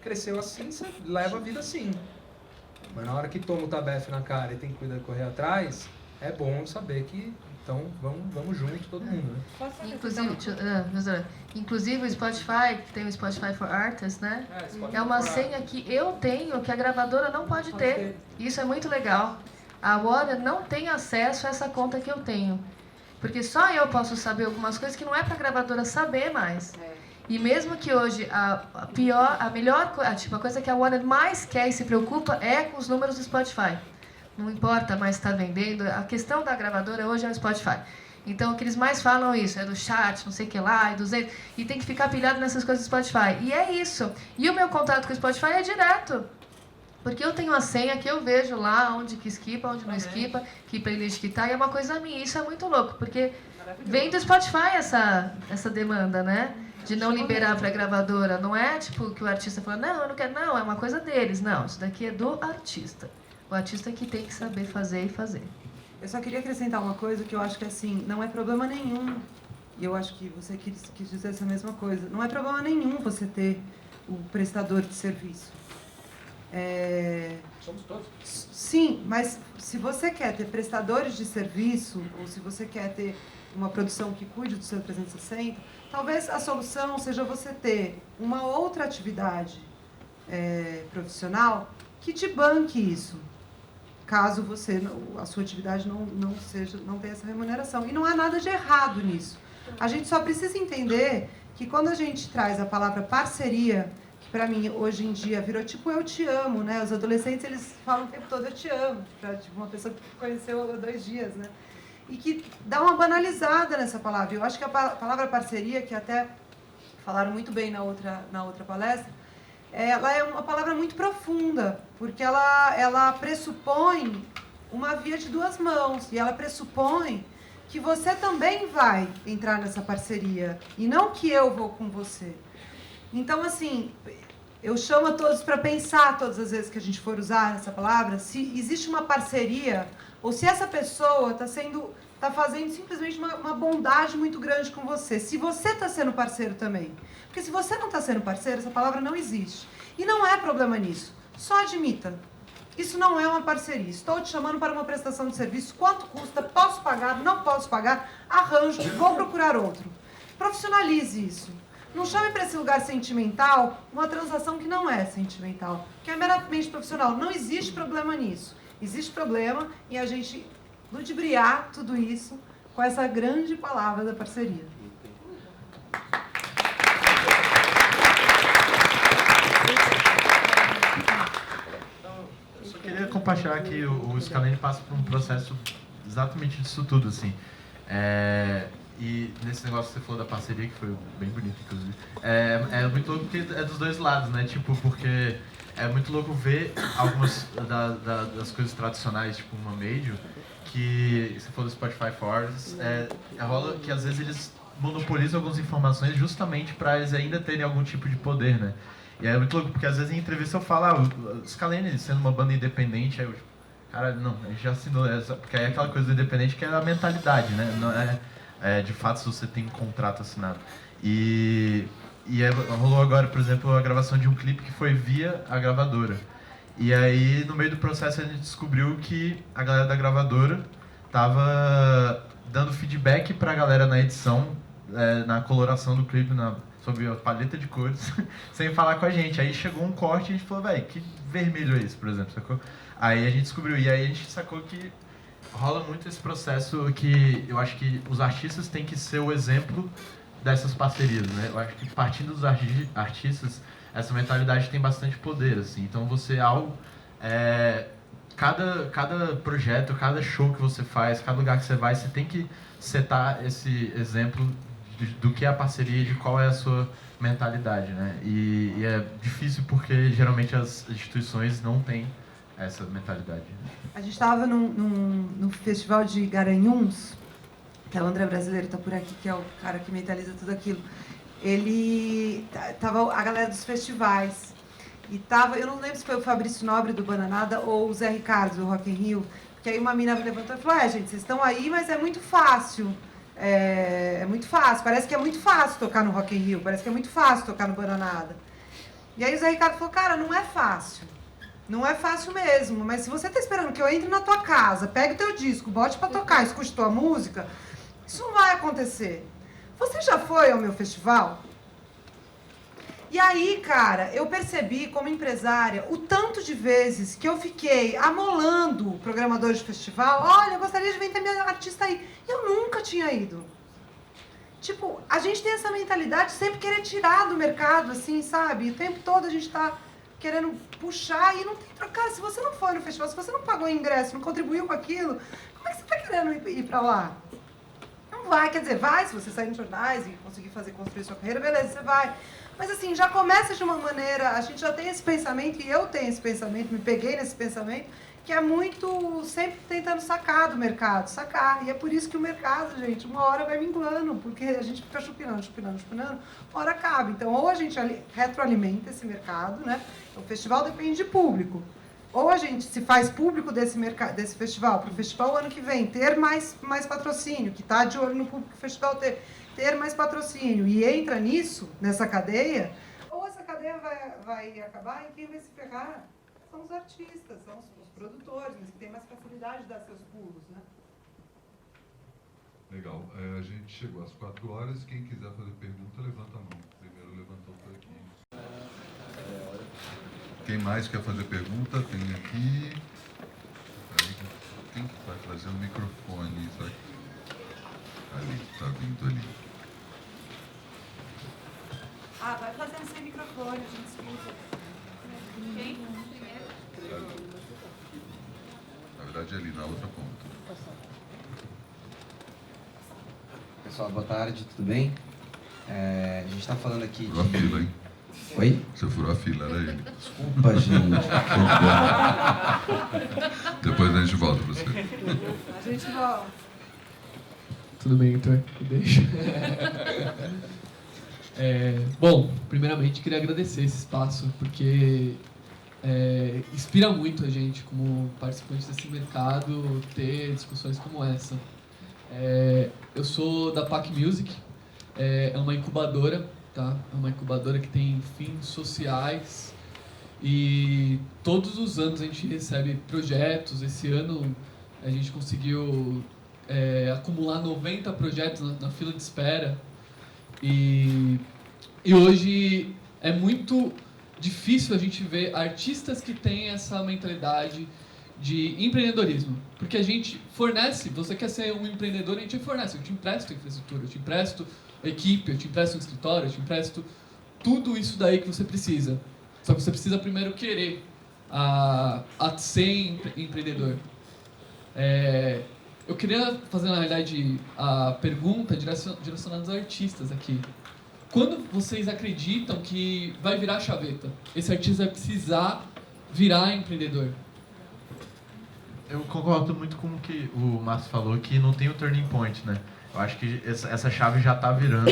cresceu assim, você leva a vida assim. Mas na hora que toma o tabefe na cara e tem que cuidar de correr atrás, é bom saber que, então, vamos junto todo mundo, né? Inclusive o Spotify, que tem o Spotify for Artists, né? É uma senha que eu tenho, que a gravadora não pode ter. Isso é muito legal. A Warner não tem acesso a essa conta que eu tenho. Porque só eu posso saber algumas coisas que não é para a gravadora saber mais. E mesmo que hoje a coisa que a Warner mais quer e se preocupa é com os números do Spotify. Não importa mais estar vendendo, a questão da gravadora hoje é o Spotify. Então o que eles mais falam é isso, é do chat, não sei o que lá, e tem que ficar pilhado nessas coisas do Spotify. E é isso. E o meu contato com o Spotify é direto. Porque eu tenho a senha que eu vejo lá, onde que esquipa, onde não esquipa, que playlist que tá, e é uma coisa minha. Isso é muito louco, porque vem do Spotify essa demanda, né? De não liberar para a gravadora. Não é tipo que o artista fala, não, eu não quero, não, é uma coisa deles. Não, isso daqui é do artista. O artista que tem que saber fazer e fazer. Eu só queria acrescentar uma coisa que eu acho que, assim, não é problema nenhum, e eu acho que você quis dizer essa mesma coisa, não é problema nenhum você ter o prestador de serviço. Somos todos. Sim, mas se você quer ter prestadores de serviço, ou se você quer ter uma produção que cuide do seu 360, talvez a solução seja você ter uma outra atividade profissional que te banque isso, caso a sua atividade não tenha essa remuneração. E não há nada de errado nisso. A gente só precisa entender que quando a gente traz a palavra parceria, que para mim, hoje em dia, virou tipo eu te amo, né? Os adolescentes, eles falam o tempo todo eu te amo, para tipo, uma pessoa que conheceu há 2 dias, né? E que dá uma banalizada nessa palavra. Eu acho que a palavra parceria, que até falaram muito bem na outra palestra, ela é uma palavra muito profunda, porque ela pressupõe uma via de 2 mãos, e ela pressupõe que você também vai entrar nessa parceria, e não que eu vou com você. Então, assim, eu chamo a todos para pensar todas as vezes que a gente for usar essa palavra, se existe uma parceria, ou se essa pessoa está fazendo simplesmente uma bondade muito grande com você. Se você está sendo parceiro também. Porque se você não está sendo parceiro, essa palavra não existe. E não é problema nisso. Só admita. Isso não é uma parceria. Estou te chamando para uma prestação de serviço. Quanto custa? Posso pagar? Não posso pagar? Arranjo. Vou procurar outro. Profissionalize isso. Não chame para esse lugar sentimental uma transação que não é sentimental, que é meramente profissional. Não existe problema nisso. Existe problema em a gente ludibriar tudo isso com essa grande palavra da parceria. Eu só queria compartilhar que o Scalene passa por um processo exatamente disso tudo, assim. E nesse negócio que você falou da parceria, que foi bem bonito, inclusive, é muito louco porque é dos 2 lados, né? Tipo, porque é muito louco ver algumas das coisas tradicionais, tipo uma Major, que você falou do Spotify for Artists, rola que às vezes eles monopolizam algumas informações justamente para eles ainda terem algum tipo de poder, né? E é muito louco, porque às vezes em entrevista eu falo, o Scalene sendo uma banda independente, aí eu, cara, não, a gente já assinou essa, porque aí é aquela coisa do independente que é a mentalidade, né? Não de fato, se você tem um contrato assinado. Rolou agora, por exemplo, a gravação de um clipe que foi via a gravadora. E aí, no meio do processo, a gente descobriu que a galera da gravadora estava dando feedback para a galera na edição, na coloração do clipe, sobre a paleta de cores, sem falar com a gente. Aí chegou um corte e a gente falou, velho, que vermelho é esse, por exemplo, sacou? Aí a gente descobriu, e aí a gente sacou que rola muito esse processo que eu acho que os artistas têm que ser o exemplo dessas parcerias, né? Eu acho que partindo dos artistas, essa mentalidade tem bastante poder, assim. Então você, cada projeto, cada show que você faz, cada lugar que você vai, você tem que setar esse exemplo do que é a parceria e de qual é a sua mentalidade, né? E é difícil porque geralmente as instituições não têm essa mentalidade. A gente estava num festival de Garanhuns, que é o André Brasileiro, está por aqui, que é o cara que mentaliza tudo aquilo. Ele tava a galera dos festivais e tava, eu não lembro se foi o Fabrício Nobre do Bananada ou o Zé Ricardo do Rock in Rio, porque aí uma mina levantou e falou: gente, vocês estão aí, mas é muito fácil. É muito fácil, parece que é muito fácil tocar no Rock in Rio, parece que é muito fácil tocar no Bananada. E aí o Zé Ricardo falou: cara, não é fácil. Não é fácil mesmo, mas se você está esperando que eu entre na tua casa, pegue o teu disco, bote para tocar, escute tua música, isso não vai acontecer. Você já foi ao meu festival? E aí, cara, eu percebi como empresária o tanto de vezes que eu fiquei amolando programadores de festival. Olha, eu gostaria de ver ter minha artista aí. Eu nunca tinha ido. Tipo, a gente tem essa mentalidade de sempre querer tirar do mercado, assim, sabe? O tempo todo a gente tá querendo puxar e não tem... Cara, se você não foi no festival, se você não pagou o ingresso, não contribuiu com aquilo, como é que você tá querendo ir pra lá? Não vai, quer dizer, vai, se você sair nos jornais e conseguir construir sua carreira, beleza, você vai. Mas assim, já começa de uma maneira, a gente já tem esse pensamento, e eu tenho esse pensamento, me peguei nesse pensamento, que é muito sempre tentando sacar do mercado, sacar. E é por isso que o mercado, gente, uma hora vai minguando, porque a gente fica chupinando, uma hora acaba. Então, ou a gente retroalimenta esse mercado, né? O festival depende de público. Ou a gente se faz público desse festival, para o festival ano que vem ter mais patrocínio, que está de olho no público do festival ter mais patrocínio, e entra nisso, nessa cadeia, ou essa cadeia vai acabar e quem vai se ferrar são os artistas, são os produtores, mas que têm mais facilidade de dar seus pulos, né? Legal. A gente chegou às 4 horas. Quem quiser fazer pergunta, levanta a mão. Primeiro levantou por aqui. Quem mais quer fazer pergunta? Tem aqui. Quem vai trazer o microfone? Isso aqui. Ali, está vindo ali. Vai fazendo sem microfone, a gente escuta. Quem? Primeiro? Na verdade, é ali, na outra ponta. Pessoal, boa tarde, tudo bem? A gente está falando aqui Furou a fila, hein? Oi? Você furou a fila, era ele. Desculpa, gente. Depois a gente volta pra você. A gente volta. Tudo bem, Heitor? Deixa. Bom, primeiramente queria agradecer esse espaço, porque inspira muito a gente, como participante desse mercado, ter discussões como essa. Eu sou da PAC Music, é uma incubadora, tá? É uma incubadora que tem fins sociais e todos os anos a gente recebe projetos. Esse ano a gente conseguiu acumular 90 projetos na fila de espera e hoje é muito difícil a gente ver artistas que têm essa mentalidade de empreendedorismo, porque a gente fornece, você quer ser um empreendedor, a gente fornece, eu te empresto infraestrutura, eu te empresto equipe, eu te empresto um escritório, eu te empresto tudo isso daí que você precisa, só que você precisa primeiro querer a ser empreendedor. Eu queria fazer, na realidade, a pergunta direcionada aos artistas aqui. Quando vocês acreditam que vai virar chaveta? Esse artista vai precisar virar empreendedor? Eu concordo muito com o que o Márcio falou, que não tem o turning point, né? Eu acho que essa chave já está virando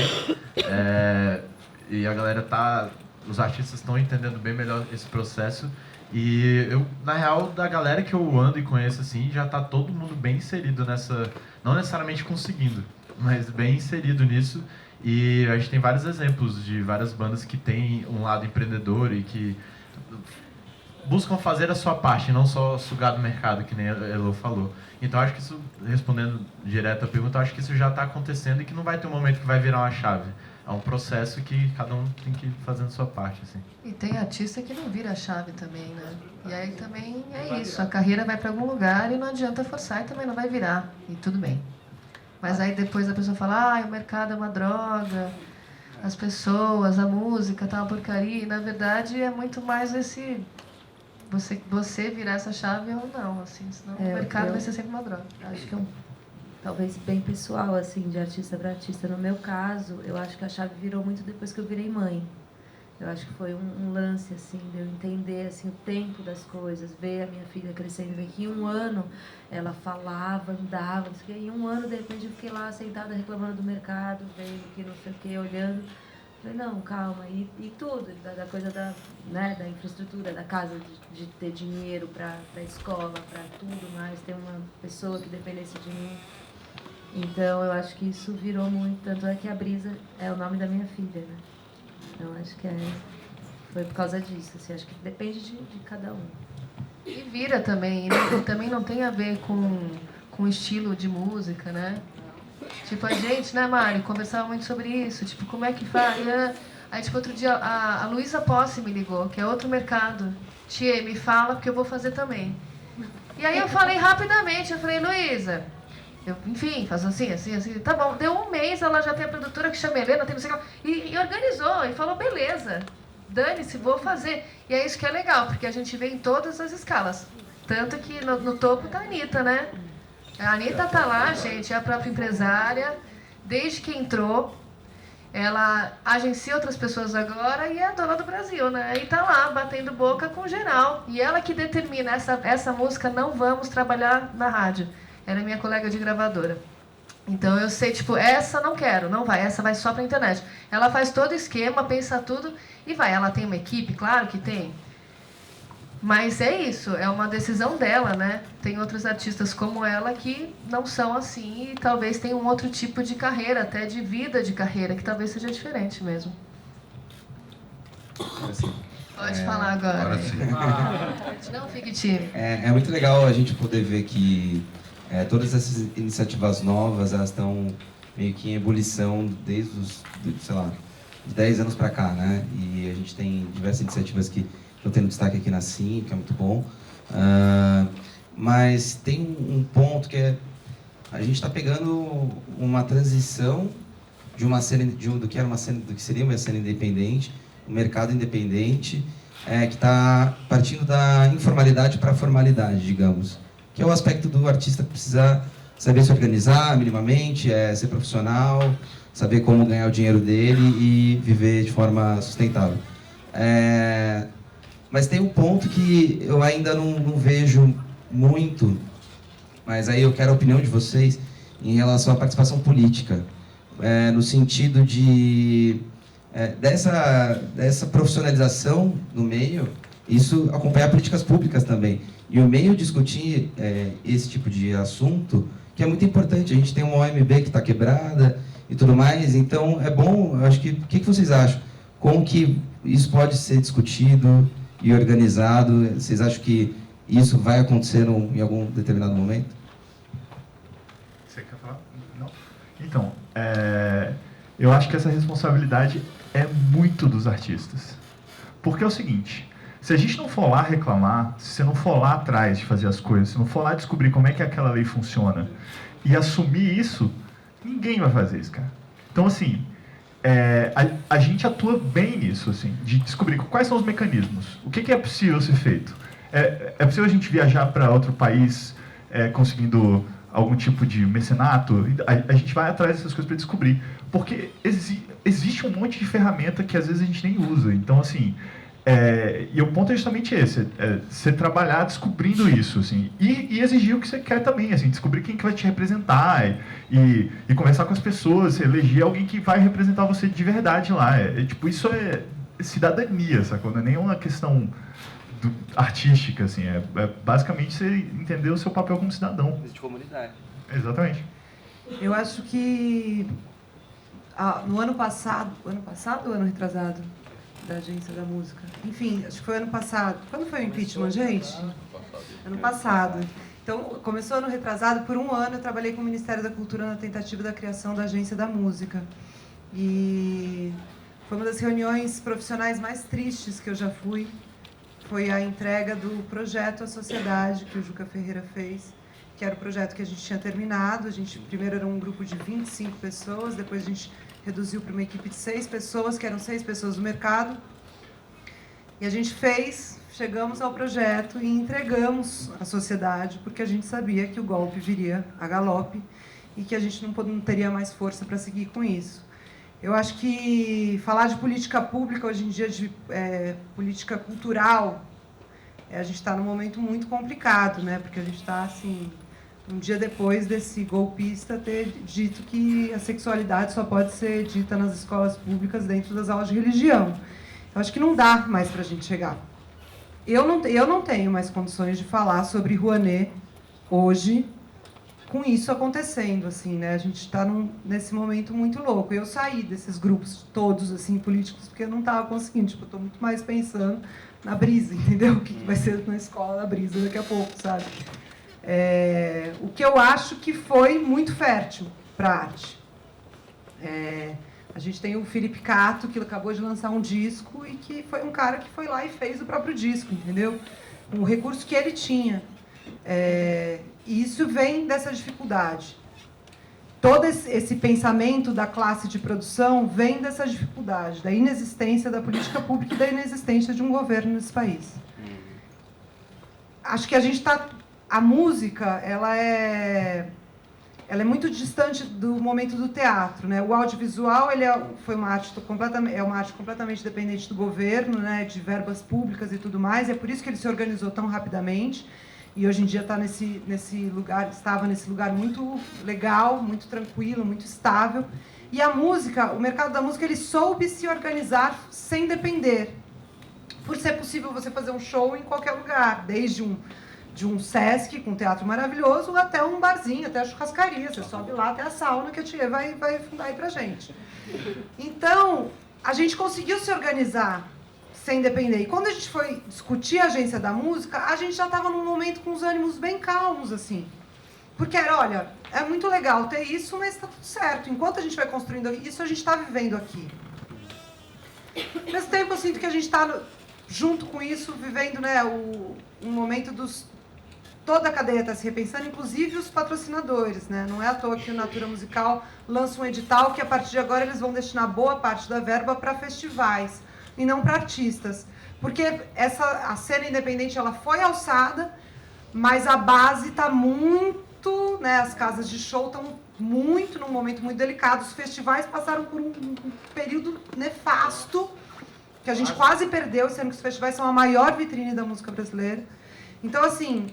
e a galera os artistas estão entendendo bem melhor esse processo. E eu, na real, da galera que eu ando e conheço, assim, já tá todo mundo bem inserido nessa, não necessariamente conseguindo, mas bem inserido nisso. E a gente tem vários exemplos de várias bandas que têm um lado empreendedor e que buscam fazer a sua parte, não só sugar do mercado, que nem a Elo falou. Então, acho que isso, respondendo direto à pergunta, acho que isso já está acontecendo e que não vai ter um momento que vai virar uma chave. É um processo que cada um tem que ir fazendo a sua parte, assim. E tem artista que não vira a chave também, né? E aí também é isso, a carreira vai para algum lugar e não adianta forçar e também não vai virar, e tudo bem. Mas aí depois a pessoa fala, o mercado é uma droga, as pessoas, a música tá uma porcaria, e na verdade é muito mais esse... Você virar essa chave ou não, assim, senão o mercado vai ser sempre uma droga. Acho que talvez bem pessoal, assim, de artista para artista. No meu caso, eu acho que a chave virou muito depois que eu virei mãe. Eu acho que foi um lance, assim, de eu entender, assim, o tempo das coisas, ver a minha filha crescendo, ver que em um ano ela falava, andava, não sei o quê, em um ano, de repente, eu fiquei lá sentada reclamando do mercado, vendo que não sei o quê, olhando. Falei, não, calma, e tudo, da coisa da infraestrutura, da casa, de ter dinheiro para a escola, para tudo mais, ter uma pessoa que dependesse de mim. Então, eu acho que isso virou muito, tanto é que a Brisa é o nome da minha filha, né? Então, acho que foi por causa disso, assim, acho que depende de cada um. E vira também, né? E também não tem a ver com estilo de música, né? Tipo, a gente, né, Mari, conversava muito sobre isso, tipo, como é que faz? Aí, tipo, outro dia, a Luísa Posse me ligou, que é outro mercado. Tia, me fala, porque eu vou fazer também. E aí eu falei rapidamente, eu falei, Luísa, enfim, faz assim, assim, assim, tá bom. Deu um mês, ela já tem a produtora que chama Helena, tem não sei o que, e organizou, e falou, beleza, dane-se, vou fazer. E é isso que é legal, porque a gente vê em todas as escalas. Tanto que no topo tá a Anitta, né? A Anitta tá lá, gente, é a própria empresária, desde que entrou, ela agencia outras pessoas agora e é a dona do Brasil, né? E tá lá, batendo boca com geral. E ela que determina, essa música não vamos trabalhar na rádio. Ela é minha colega de gravadora. Então eu sei, tipo, essa não quero, não vai, essa vai só pra internet. Ela faz todo o esquema, pensa tudo e vai. Ela tem uma equipe, claro que tem. Mas é isso, é uma decisão dela, né? Tem outros artistas como ela que não são assim e talvez tenham um outro tipo de carreira, até de vida de carreira, que talvez seja diferente mesmo. Pode falar agora. Agora sim. Não fique tímido. É muito legal a gente poder ver que todas essas iniciativas novas, elas estão meio que em ebulição desde sei lá, de 10 anos para cá, né? E a gente tem diversas iniciativas que estão tendo destaque aqui na CIM, que é muito bom. Mas tem um ponto que a gente está pegando uma transição de uma cena, do que era uma cena, do que seria uma cena independente, um mercado independente, que está partindo da informalidade para a formalidade, digamos, que é o aspecto do artista precisar saber se organizar minimamente, ser profissional, saber como ganhar o dinheiro dele e viver de forma sustentável. Mas tem um ponto que eu ainda não vejo muito, mas aí eu quero a opinião de vocês em relação à participação política, no sentido de dessa profissionalização no meio, isso acompanhar políticas públicas também. E o meio discutir esse tipo de assunto, que é muito importante. A gente tem uma OMB que está quebrada e tudo mais, então é bom, eu acho que... O que vocês acham? Como que isso pode ser discutido e organizado? Vocês acham que isso vai acontecer em algum determinado momento? Você quer falar? Não? Então, eu acho que essa responsabilidade é muito dos artistas. Porque é o seguinte, se a gente não for lá reclamar, se você não for lá atrás de fazer as coisas, se não for lá descobrir como é que aquela lei funciona e assumir isso, ninguém vai fazer isso, cara. Então, assim, a gente atua bem nisso, assim, de descobrir quais são os mecanismos, o que é possível ser feito. É possível a gente viajar para outro país conseguindo algum tipo de mecenato? A gente vai atrás dessas coisas para descobrir. Porque existe um monte de ferramenta que às vezes a gente nem usa. Então, assim, e o ponto é justamente esse, você trabalhar descobrindo isso, assim, e exigir o que você quer também, assim, descobrir quem que vai te representar e conversar com as pessoas, eleger alguém que vai representar você de verdade lá. Tipo, isso é cidadania, sacou? Não é nem uma questão artística, assim, basicamente você entender o seu papel como cidadão. De comunidade. Exatamente. Eu acho que no ano passado ou ano retrasado da Agência da Música? Enfim, acho que foi ano passado. Quando foi o impeachment, gente? Ano passado. Então, começou ano retrasado, por um ano eu trabalhei com o Ministério da Cultura na tentativa da criação da Agência da Música. E foi uma das reuniões profissionais mais tristes que eu já fui. Foi a entrega do projeto à sociedade que o Juca Ferreira fez, que era o projeto que a gente tinha terminado. A gente primeiro era um grupo de 25 pessoas, depois a gente reduziu para uma equipe de 6 pessoas, que eram 6 pessoas do mercado. E a gente chegamos ao projeto e entregamos à sociedade, porque a gente sabia que o golpe viria a galope e que a gente não teria mais força para seguir com isso. Eu acho que falar de política pública hoje em dia, de política cultural, a gente está num momento muito complicado, né? Porque a gente está, assim, um dia depois desse golpista ter dito que a sexualidade só pode ser dita nas escolas públicas dentro das aulas de religião. Eu acho que não dá mais para a gente chegar. Eu não tenho mais condições de falar sobre Rouanet hoje, com isso acontecendo, assim, né? A gente está nesse momento muito louco. Eu saí desses grupos todos, assim, políticos, porque eu não estava conseguindo. Tipo, eu estou muito mais pensando na brisa, entendeu? O que vai ser na escola da brisa daqui a pouco, sabe? O que eu acho que foi muito fértil para a arte. A gente tem o Felipe Cato, que acabou de lançar um disco e que foi um cara que foi lá e fez o próprio disco, entendeu? Um recurso que ele tinha. E isso vem dessa dificuldade. Todo esse pensamento da classe de produção vem dessa dificuldade, da inexistência da política pública e da inexistência de um governo nesse país. Acho que a música, ela é muito distante do momento do teatro, né? O audiovisual, foi uma arte completamente dependente do governo, né? De verbas públicas e tudo mais, e é por isso que ele se organizou tão rapidamente. E hoje em dia estava nesse lugar muito legal, muito tranquilo, muito estável. E a música, o mercado da música, ele soube se organizar sem depender. Por ser possível você fazer um show em qualquer lugar, desde de um Sesc com um teatro maravilhoso até um barzinho, até a churrascaria. Você sobe lá até a sauna que a tia vai fundar aí pra gente. Então, a gente conseguiu se organizar sem depender. E quando a gente foi discutir a Agência da Música, a gente já estava num momento com os ânimos bem calmos, assim. Porque era, olha, é muito legal ter isso, mas está tudo certo. Enquanto a gente vai construindo isso, a gente está vivendo aqui. Ao mesmo tempo, eu sinto que a gente está, junto com isso, vivendo, né, um momento toda a cadeia está se repensando, inclusive os patrocinadores, né? Não é à toa que o Natura Musical lança um edital que, a partir de agora, eles vão destinar boa parte da verba para festivais e não para artistas. Porque a cena independente ela foi alçada, mas a base está muito, né? As casas de show estão muito, num momento muito delicado. Os festivais passaram por um período nefasto, que a gente quase perdeu, sendo que os festivais são a maior vitrine da música brasileira. Então, assim,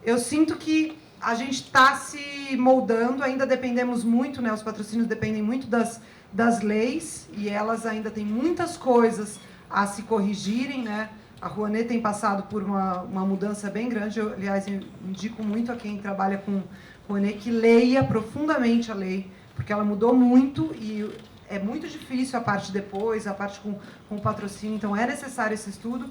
eu sinto que a gente está se moldando, ainda dependemos muito, né? Os patrocínios dependem muito das leis, e elas ainda têm muitas coisas a se corrigirem, né? A Rouanet tem passado por uma mudança bem grande. Eu, aliás, indico muito a quem trabalha com Rouanet que leia profundamente a lei, porque ela mudou muito e é muito difícil a parte depois, a parte com o patrocínio, então é necessário esse estudo.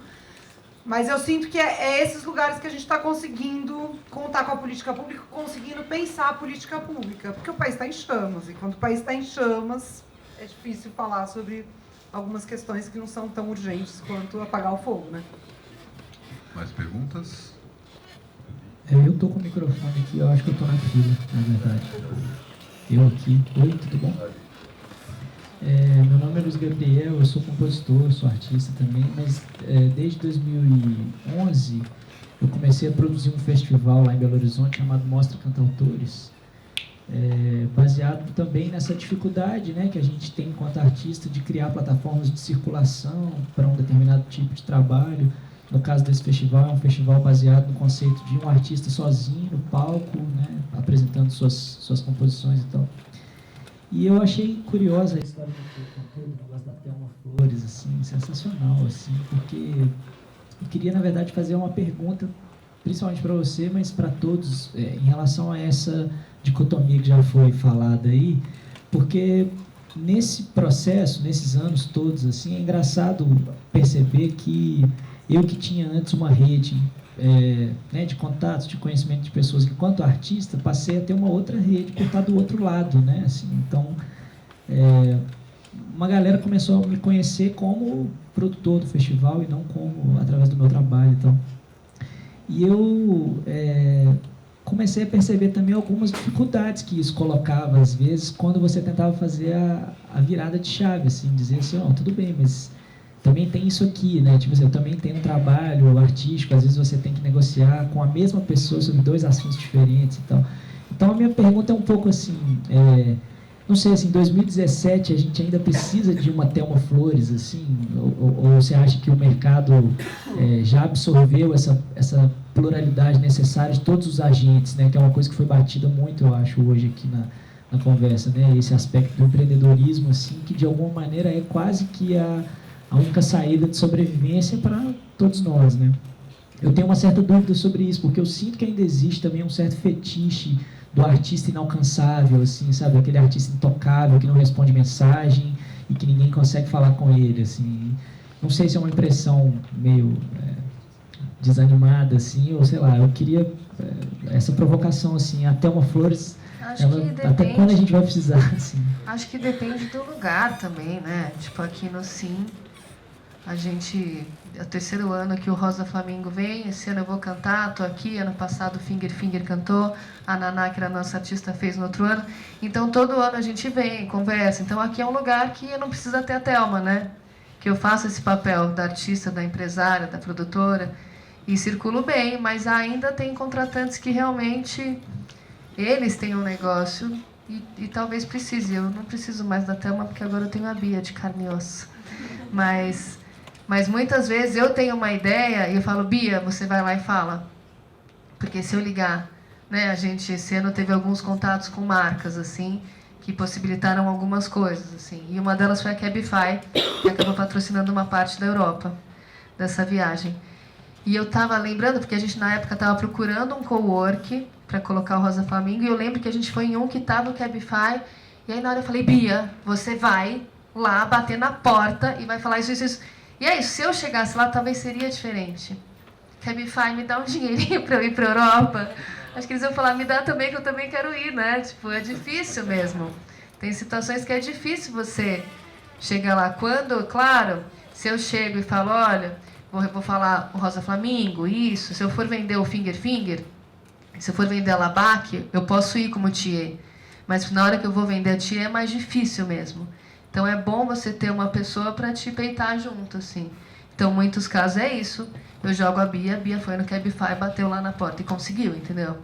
Mas eu sinto que é esses lugares que a gente está conseguindo contar com a política pública, conseguindo pensar a política pública, porque o país está em chamas, e quando o país está em chamas, é difícil falar sobre algumas questões que não são tão urgentes quanto apagar o fogo, né? Mais perguntas? Eu tô com o microfone aqui, eu acho que eu tô na fila, na verdade. Eu aqui. Oi, tudo bom? Meu nome é Luiz Gabriel, eu sou compositor, sou artista também, mas desde 2011 eu comecei a produzir um festival lá em Belo Horizonte chamado Mostra Cantautores, baseado também nessa dificuldade, né, que a gente tem enquanto artista de criar plataformas de circulação para um determinado tipo de trabalho. No caso desse festival, é um festival baseado no conceito de um artista sozinho no palco, né, apresentando suas composições e tal. E eu achei curiosa a história do negócio da Thelma Flores, assim, sensacional, assim, porque eu queria, na verdade, fazer uma pergunta, principalmente para você, mas para todos, em relação a essa dicotomia que já foi falada aí, porque nesse processo, nesses anos todos, assim, é engraçado perceber que eu que tinha antes uma rede né, de contatos, de conhecimento de pessoas, enquanto artista, passei a ter uma outra rede por estar do outro lado, né? Assim, então, uma galera começou a me conhecer como produtor do festival e não como através do meu trabalho, então. E eu comecei a perceber também algumas dificuldades que isso colocava, às vezes, quando você tentava fazer a virada de chave, assim, dizer assim, oh, tudo bem, mas também tem isso aqui, né? Tipo assim, eu também tenho um trabalho artístico, às vezes você tem que negociar com a mesma pessoa sobre dois assuntos diferentes e tal. Então, a minha pergunta é um pouco assim, não sei, assim, em 2017 a gente ainda precisa de uma Thelma Flores, assim, ou você acha que o mercado já absorveu essa pluralidade necessária de todos os agentes, né? Que é uma coisa que foi batida muito, eu acho, hoje aqui na conversa, né? Esse aspecto do empreendedorismo, assim, que de alguma maneira é quase que a única saída de sobrevivência para todos nós, né? Eu tenho uma certa dúvida sobre isso, porque eu sinto que ainda existe também um certo fetiche do artista inalcançável, assim, sabe? Aquele artista intocável que não responde mensagem e que ninguém consegue falar com ele, assim. Não sei se é uma impressão meio desanimada, assim, ou sei lá, eu queria essa provocação, assim, a Thelma Flores, até quando a gente vai precisar, assim? Acho que depende do lugar também, né? Tipo, aqui no Sim, é o terceiro ano que o Rosa Flamingo vem, esse ano eu vou cantar, tô aqui, ano passado o Finger cantou, a Naná, que era a nossa artista, fez no outro ano. Então, todo ano a gente vem, conversa. Então, aqui é um lugar que eu não precisa ter a Thelma, né? Que eu faço esse papel da artista, da empresária, da produtora, e circulo bem, mas ainda tem contratantes que realmente eles têm um negócio e talvez precise. Eu não preciso mais da Thelma, porque agora eu tenho a Bia de carne e osso. Mas muitas vezes eu tenho uma ideia e eu falo, Bia, você vai lá e fala. Porque se eu ligar, né, a gente esse ano teve alguns contatos com marcas, assim, que possibilitaram algumas coisas, assim. E uma delas foi a Cabify, que acabou patrocinando uma parte da Europa, dessa viagem. E eu estava lembrando, porque a gente na época estava procurando um cowork para colocar o Rosa Flamingo, e eu lembro que a gente foi em um que estava o Cabify, e aí na hora eu falei, Bia, você vai lá bater na porta e vai falar isso, isso, isso. E é isso, se eu chegasse lá, talvez seria diferente. Cabify, me dá um dinheirinho para eu ir para a Europa. Acho que eles iam falar, me dá também, que eu também quero ir, né? Tipo, é difícil mesmo. Tem situações que é difícil você chegar lá. Quando, claro, se eu chego e falo, olha, vou falar o Rosa Flamingo, isso, se eu for vender o Finger, Se eu for vender a Labac, eu posso ir como tiê, mas na hora que eu vou vender a tiê é mais difícil mesmo. Então é bom você ter uma pessoa para te peitar junto, assim. Então, em muitos casos é isso. Eu jogo a Bia foi no Cabify, bateu lá na porta e conseguiu, entendeu?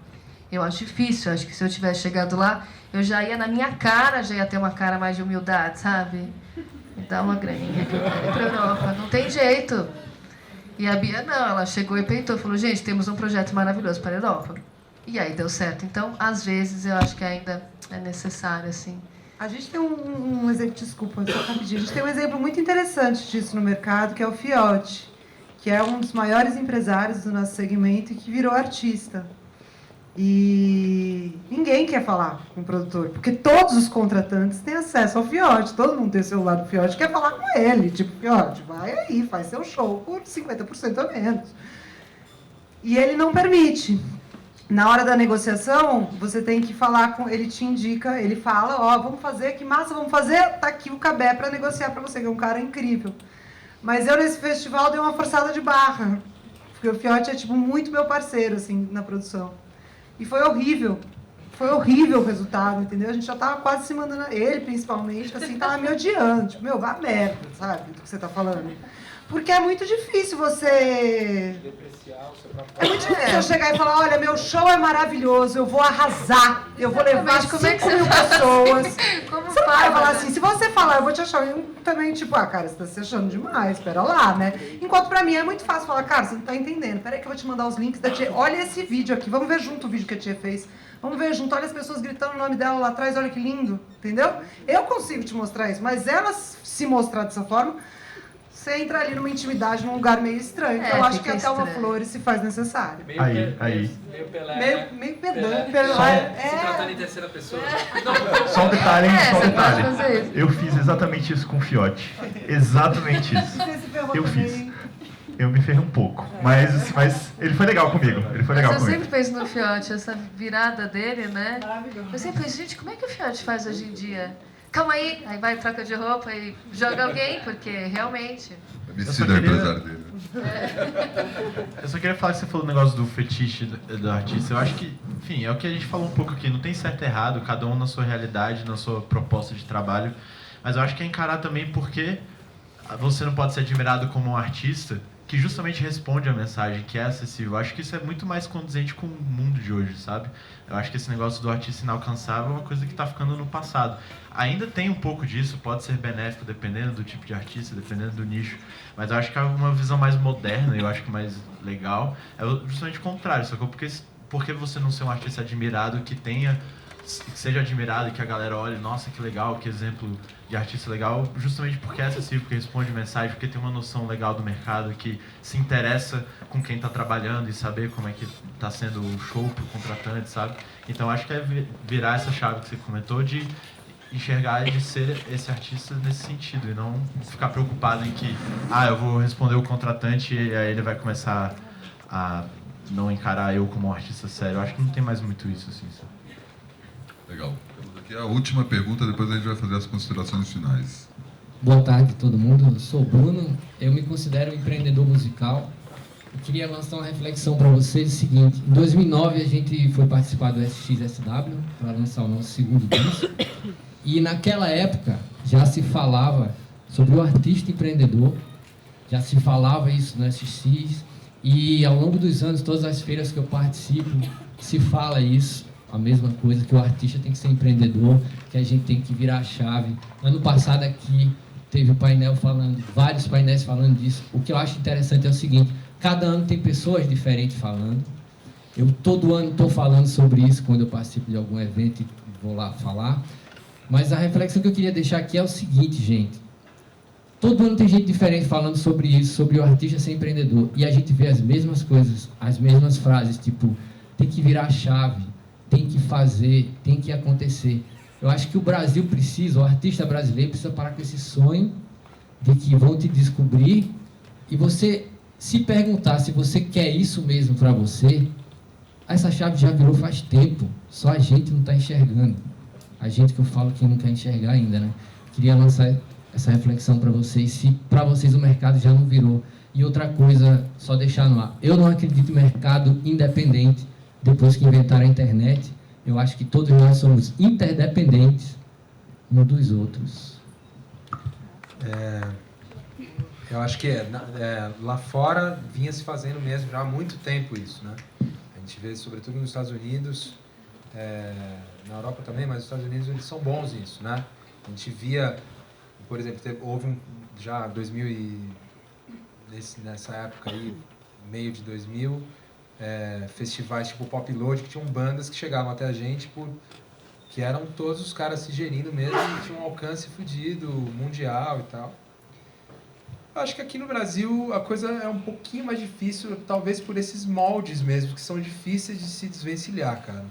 Eu acho difícil, acho que se eu tivesse chegado lá, eu já ia na minha cara, já ia ter uma cara mais de humildade, sabe? Me dá uma graninha que eu quero ir pra Europa. Não tem jeito. E a Bia não, ela chegou e peitou, falou, gente, temos um projeto maravilhoso para a Europa. E aí deu certo. Então, às vezes, eu acho que ainda é necessário, assim. A gente tem um exemplo, desculpa, só rapidinho. A gente tem um exemplo muito interessante disso no mercado, que é o Fiote, que é um dos maiores empresários do nosso segmento e que virou artista. E ninguém quer falar com o produtor, porque todos os contratantes têm acesso ao Fiote, todo mundo tem o celular do Fiote, quer falar com ele, tipo, Fiote, vai aí, faz seu show por 50% a menos. E ele não permite. Na hora da negociação, você tem que falar com ele, te indica, ele fala, ó, vamos fazer, que massa, vamos fazer, tá aqui o Cabé para negociar para você, que é um cara incrível. Mas eu, nesse festival, dei uma forçada de barra, porque o Fiote é, tipo, muito meu parceiro, assim, na produção. E foi horrível o resultado, entendeu? A gente já tava quase se mandando, ele principalmente, assim, tava me odiando, tipo, meu, vá merda, sabe, do que você tá falando. Porque é muito difícil você... É muito difícil eu chegar e falar, olha, meu show é maravilhoso, eu vou arrasar, eu vou levar 5 mil pessoas. Como você não vai falar assim, se você falar, eu vou te achar, eu também, tipo, cara, você tá se achando demais, espera lá, né? Enquanto pra mim é muito fácil falar, cara, você não tá entendendo, peraí que eu vou te mandar os links da Tia, olha esse vídeo aqui, vamos ver junto o vídeo que a Tia fez. Vamos ver junto, olha as pessoas gritando o nome dela lá atrás, olha que lindo, entendeu? Eu consigo te mostrar isso, mas ela se mostrar dessa forma... Você entra ali numa intimidade, num lugar meio estranho. Então, eu acho que até uma flor se faz necessário. Meio Pelé. Meio pedante. Se tratando em terceira pessoa. Só um detalhe, só um detalhe. Eu fiz exatamente isso com o Fiote. Exatamente isso. Eu fiz. Eu me ferrei um pouco. Mas ele foi legal comigo. Eu sempre penso no Fiote, essa virada dele, né? Eu sempre penso, gente, como é que o Fiote faz hoje em dia? Calma aí vai, troca de roupa e joga alguém, porque realmente... Vestido é empresário dele. Eu só queria falar que você falou o negócio do fetiche do artista. Eu acho que, enfim, é o que a gente falou um pouco aqui. Não tem certo e errado, cada um na sua realidade, na sua proposta de trabalho. Mas eu acho que é encarar também porque você não pode ser admirado como um artista que justamente responde a mensagem, que é acessível. Eu acho que isso é muito mais condizente com o mundo de hoje, sabe? Eu acho que esse negócio do artista inalcançável é uma coisa que está ficando no passado. Ainda tem um pouco disso, pode ser benéfico dependendo do tipo de artista, dependendo do nicho, mas eu acho que é uma visão mais moderna, eu acho que mais legal, é justamente o contrário, sacou? Porque você não ser um artista admirado que seja admirado e que a galera olhe, nossa, que legal, que exemplo de artista legal, justamente porque é acessível, porque responde mensagem, porque tem uma noção legal do mercado, que se interessa com quem está trabalhando e saber como é que está sendo o show pro contratante, sabe? Então acho que é virar essa chave que você comentou de enxergar e de ser esse artista nesse sentido e não ficar preocupado em que eu vou responder o contratante e aí ele vai começar a não encarar eu como um artista sério. Eu acho que não tem mais muito isso, assim, sabe? Legal. Temos aqui a última pergunta, depois a gente vai fazer as considerações finais. Boa tarde a todo mundo, eu sou o Bruno, eu me considero um empreendedor musical. Eu queria lançar uma reflexão para vocês, o seguinte, em 2009 a gente foi participar do SXSW para lançar o nosso segundo disco, e naquela época já se falava sobre o artista empreendedor, já se falava isso no SX, e ao longo dos anos, todas as feiras que eu participo, se fala isso, a mesma coisa, que o artista tem que ser empreendedor, que a gente tem que virar a chave. Ano passado aqui teve um painel falando, vários painéis falando disso. O que eu acho interessante é o seguinte, cada ano tem pessoas diferentes falando. Eu todo ano estou falando sobre isso quando eu participo de algum evento e vou lá falar. Mas a reflexão que eu queria deixar aqui é o seguinte, gente. Todo ano tem gente diferente falando sobre isso, sobre o artista ser empreendedor. E a gente vê as mesmas coisas, as mesmas frases, tipo, tem que virar a chave, tem que fazer, tem que acontecer. Eu acho que o Brasil precisa, o artista brasileiro precisa parar com esse sonho de que vão te descobrir e você se perguntar se você quer isso mesmo para você, essa chave já virou faz tempo, só a gente não está enxergando. A gente que eu falo que não quer enxergar ainda, né? Queria lançar essa reflexão para vocês, se para vocês o mercado já não virou. E outra coisa, só deixar no ar, eu não acredito em mercado independente, depois que inventaram a internet, eu acho que todos nós somos interdependentes uns dos outros. Eu acho que lá fora vinha se fazendo mesmo já há muito tempo isso, né? A gente vê, sobretudo nos Estados Unidos, na Europa também, mas nos Estados Unidos eles são bons nisso, né? A gente via, por exemplo, houve já 2000 nessa época aí, meio de 2000, festivais tipo Pop Load, que tinham bandas que chegavam até a gente que eram todos os caras se gerindo mesmo e tinham um alcance fudido, mundial e tal. Acho que aqui no Brasil a coisa é um pouquinho mais difícil, talvez por esses moldes mesmo, que são difíceis de se desvencilhar, cara.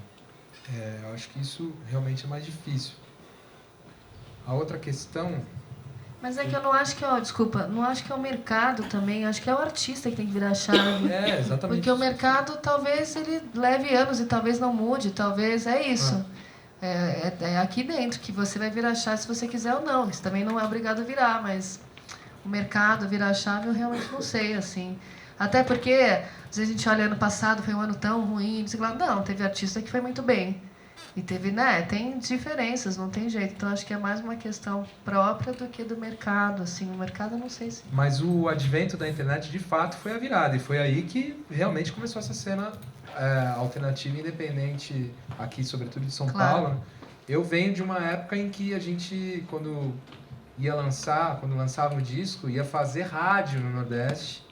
Eu acho que isso realmente é mais difícil. A outra questão... Mas é que eu não acho que, desculpa, não acho que é o mercado também, acho que é o artista que tem que virar a chave. Exatamente. Porque o mercado talvez ele leve anos e talvez não mude, talvez é isso. É aqui dentro que você vai virar a chave se você quiser ou não. Você também não é obrigado a virar, mas o mercado virar a chave eu realmente não sei, assim. Até porque, às vezes a gente olha ano passado, foi um ano tão ruim, não, teve artista que foi muito bem. E teve, tem diferenças, não tem jeito. Então, acho que é mais uma questão própria do que do mercado, assim. O mercado, eu não sei se... Mas o advento da internet, de fato, foi a virada. E foi aí que realmente começou essa cena alternativa e independente aqui, sobretudo de São Paulo. Eu venho de uma época em que a gente, quando lançava o disco, ia fazer rádio no Nordeste.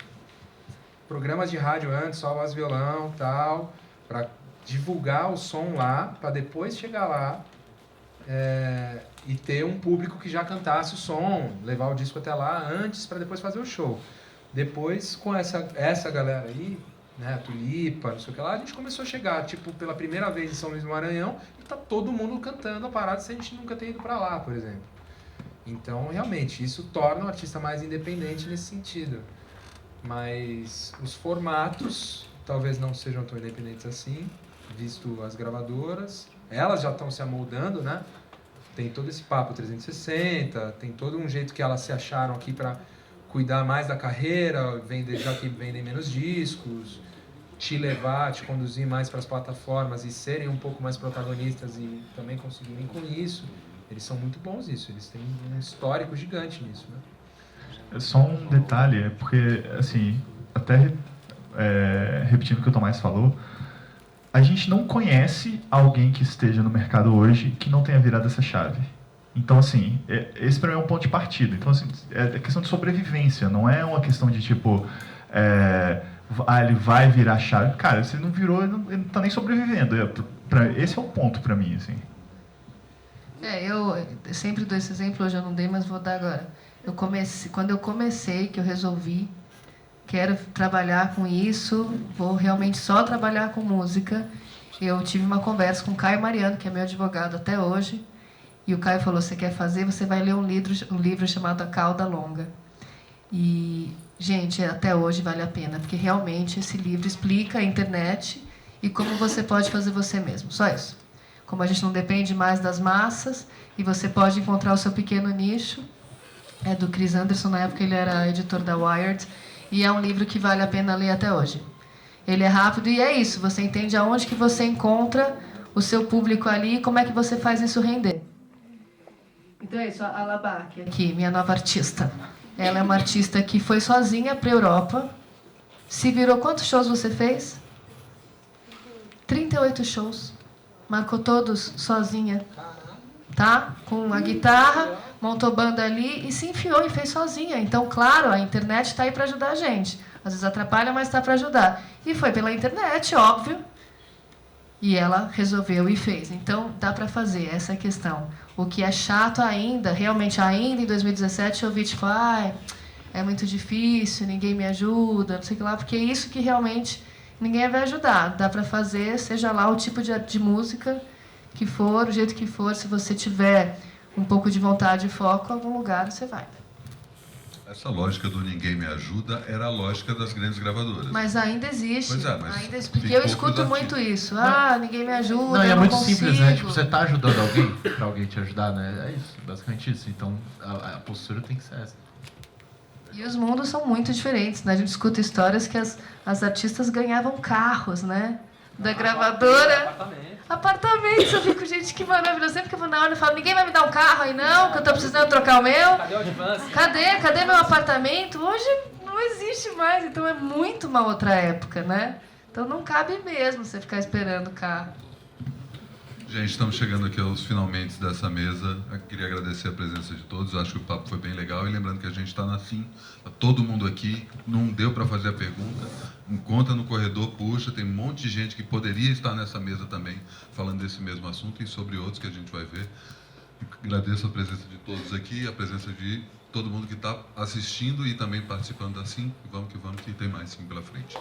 Programas de rádio antes, só voz e violão e tal, para divulgar o som lá, para depois chegar lá e ter um público que já cantasse o som, levar o disco até lá antes, para depois fazer o show. Depois, com essa galera aí, né, a Tulipa, não sei o que lá, a gente começou a chegar, tipo, pela primeira vez em São Luís do Maranhão, e tá todo mundo cantando a parada se a gente nunca ter ido para lá, por exemplo. Então, realmente, isso torna o artista mais independente nesse sentido. Mas os formatos talvez não sejam tão independentes assim, visto as gravadoras. Elas já estão se amoldando, né? Tem todo esse papo 360, tem todo um jeito que elas se acharam aqui para cuidar mais da carreira, já que vendem menos discos, te conduzir mais para as plataformas e serem um pouco mais protagonistas e também conseguirem com isso. Eles são muito bons nisso, eles têm um histórico gigante nisso, né? Só um detalhe, porque, assim, até repetindo o que o Tomás falou, a gente não conhece alguém que esteja no mercado hoje que não tenha virado essa chave. Então, assim, esse para mim é um ponto de partida. Então, assim, é questão de sobrevivência, não é uma questão de, tipo, ele vai virar a chave. Cara, se ele não virou, ele não tá nem sobrevivendo. Esse é o ponto para mim, assim. Eu sempre dou esse exemplo, hoje eu não dei, mas vou dar agora. Quando eu comecei, que eu resolvi, quero trabalhar com isso, vou realmente só trabalhar com música, eu tive uma conversa com o Caio Mariano, que é meu advogado até hoje, e o Caio falou, você quer fazer, você vai ler um livro chamado A Cauda Longa. E, gente, até hoje vale a pena, porque realmente esse livro explica a internet e como você pode fazer você mesmo, só isso. Como a gente não depende mais das massas e você pode encontrar o seu pequeno nicho. É do Chris Anderson, na época ele era editor da Wired, e é um livro que vale a pena ler até hoje. Ele é rápido e é isso, você entende aonde que você encontra o seu público ali e como é que você faz isso render. Então é isso, a Alabac, aqui, minha nova artista. Ela é uma artista que foi sozinha para a Europa, se virou. Quantos shows você fez? 38 shows. Marcou todos sozinha, tá? Com a guitarra, montou banda ali e se enfiou e fez sozinha. Então, claro, a internet está aí para ajudar a gente. Às vezes atrapalha, mas está para ajudar. E foi pela internet, óbvio. E ela resolveu e fez. Então, dá para fazer, essa é a questão. O que é chato ainda, realmente ainda em 2017, eu ouvi tipo, é muito difícil, ninguém me ajuda, não sei o que lá, porque é isso que realmente ninguém vai ajudar. Dá para fazer, seja lá o tipo de música que for, o jeito que for, se você tiver um pouco de vontade e foco, algum lugar você vai. Essa lógica do ninguém me ajuda era a lógica das grandes gravadoras. Mas ainda existe. Pois é, mas ainda existe, porque eu escuto muito isso. Ninguém me ajuda, não, e é não muito consigo. simples, né? Tipo, você tá ajudando alguém, pra alguém te ajudar, né? É isso, basicamente isso. Então, a postura tem que ser essa. E os mundos são muito diferentes, né? A gente escuta histórias que as artistas ganhavam carros, né? da gravadora. Apartamentos, eu fico, gente, que maravilhoso. Sempre que eu vou na hora, eu falo, ninguém vai me dar um carro aí não, que eu tô precisando trocar o meu. Cadê o advance? Cadê meu apartamento? Hoje não existe mais, então é muito uma outra época, né? Então não cabe mesmo você ficar esperando o carro. Gente, estamos chegando aqui aos finalmente dessa mesa. Eu queria agradecer a presença de todos. Eu acho que o papo foi bem legal. E lembrando que a gente está na FIM, tá todo mundo aqui. Não deu para fazer a pergunta. Encontra no corredor, puxa. Tem um monte de gente que poderia estar nessa mesa também, falando desse mesmo assunto e sobre outros que a gente vai ver. Agradeço a presença de todos aqui, a presença de todo mundo que está assistindo e também participando da FIM. Vamos que tem mais FIM pela frente.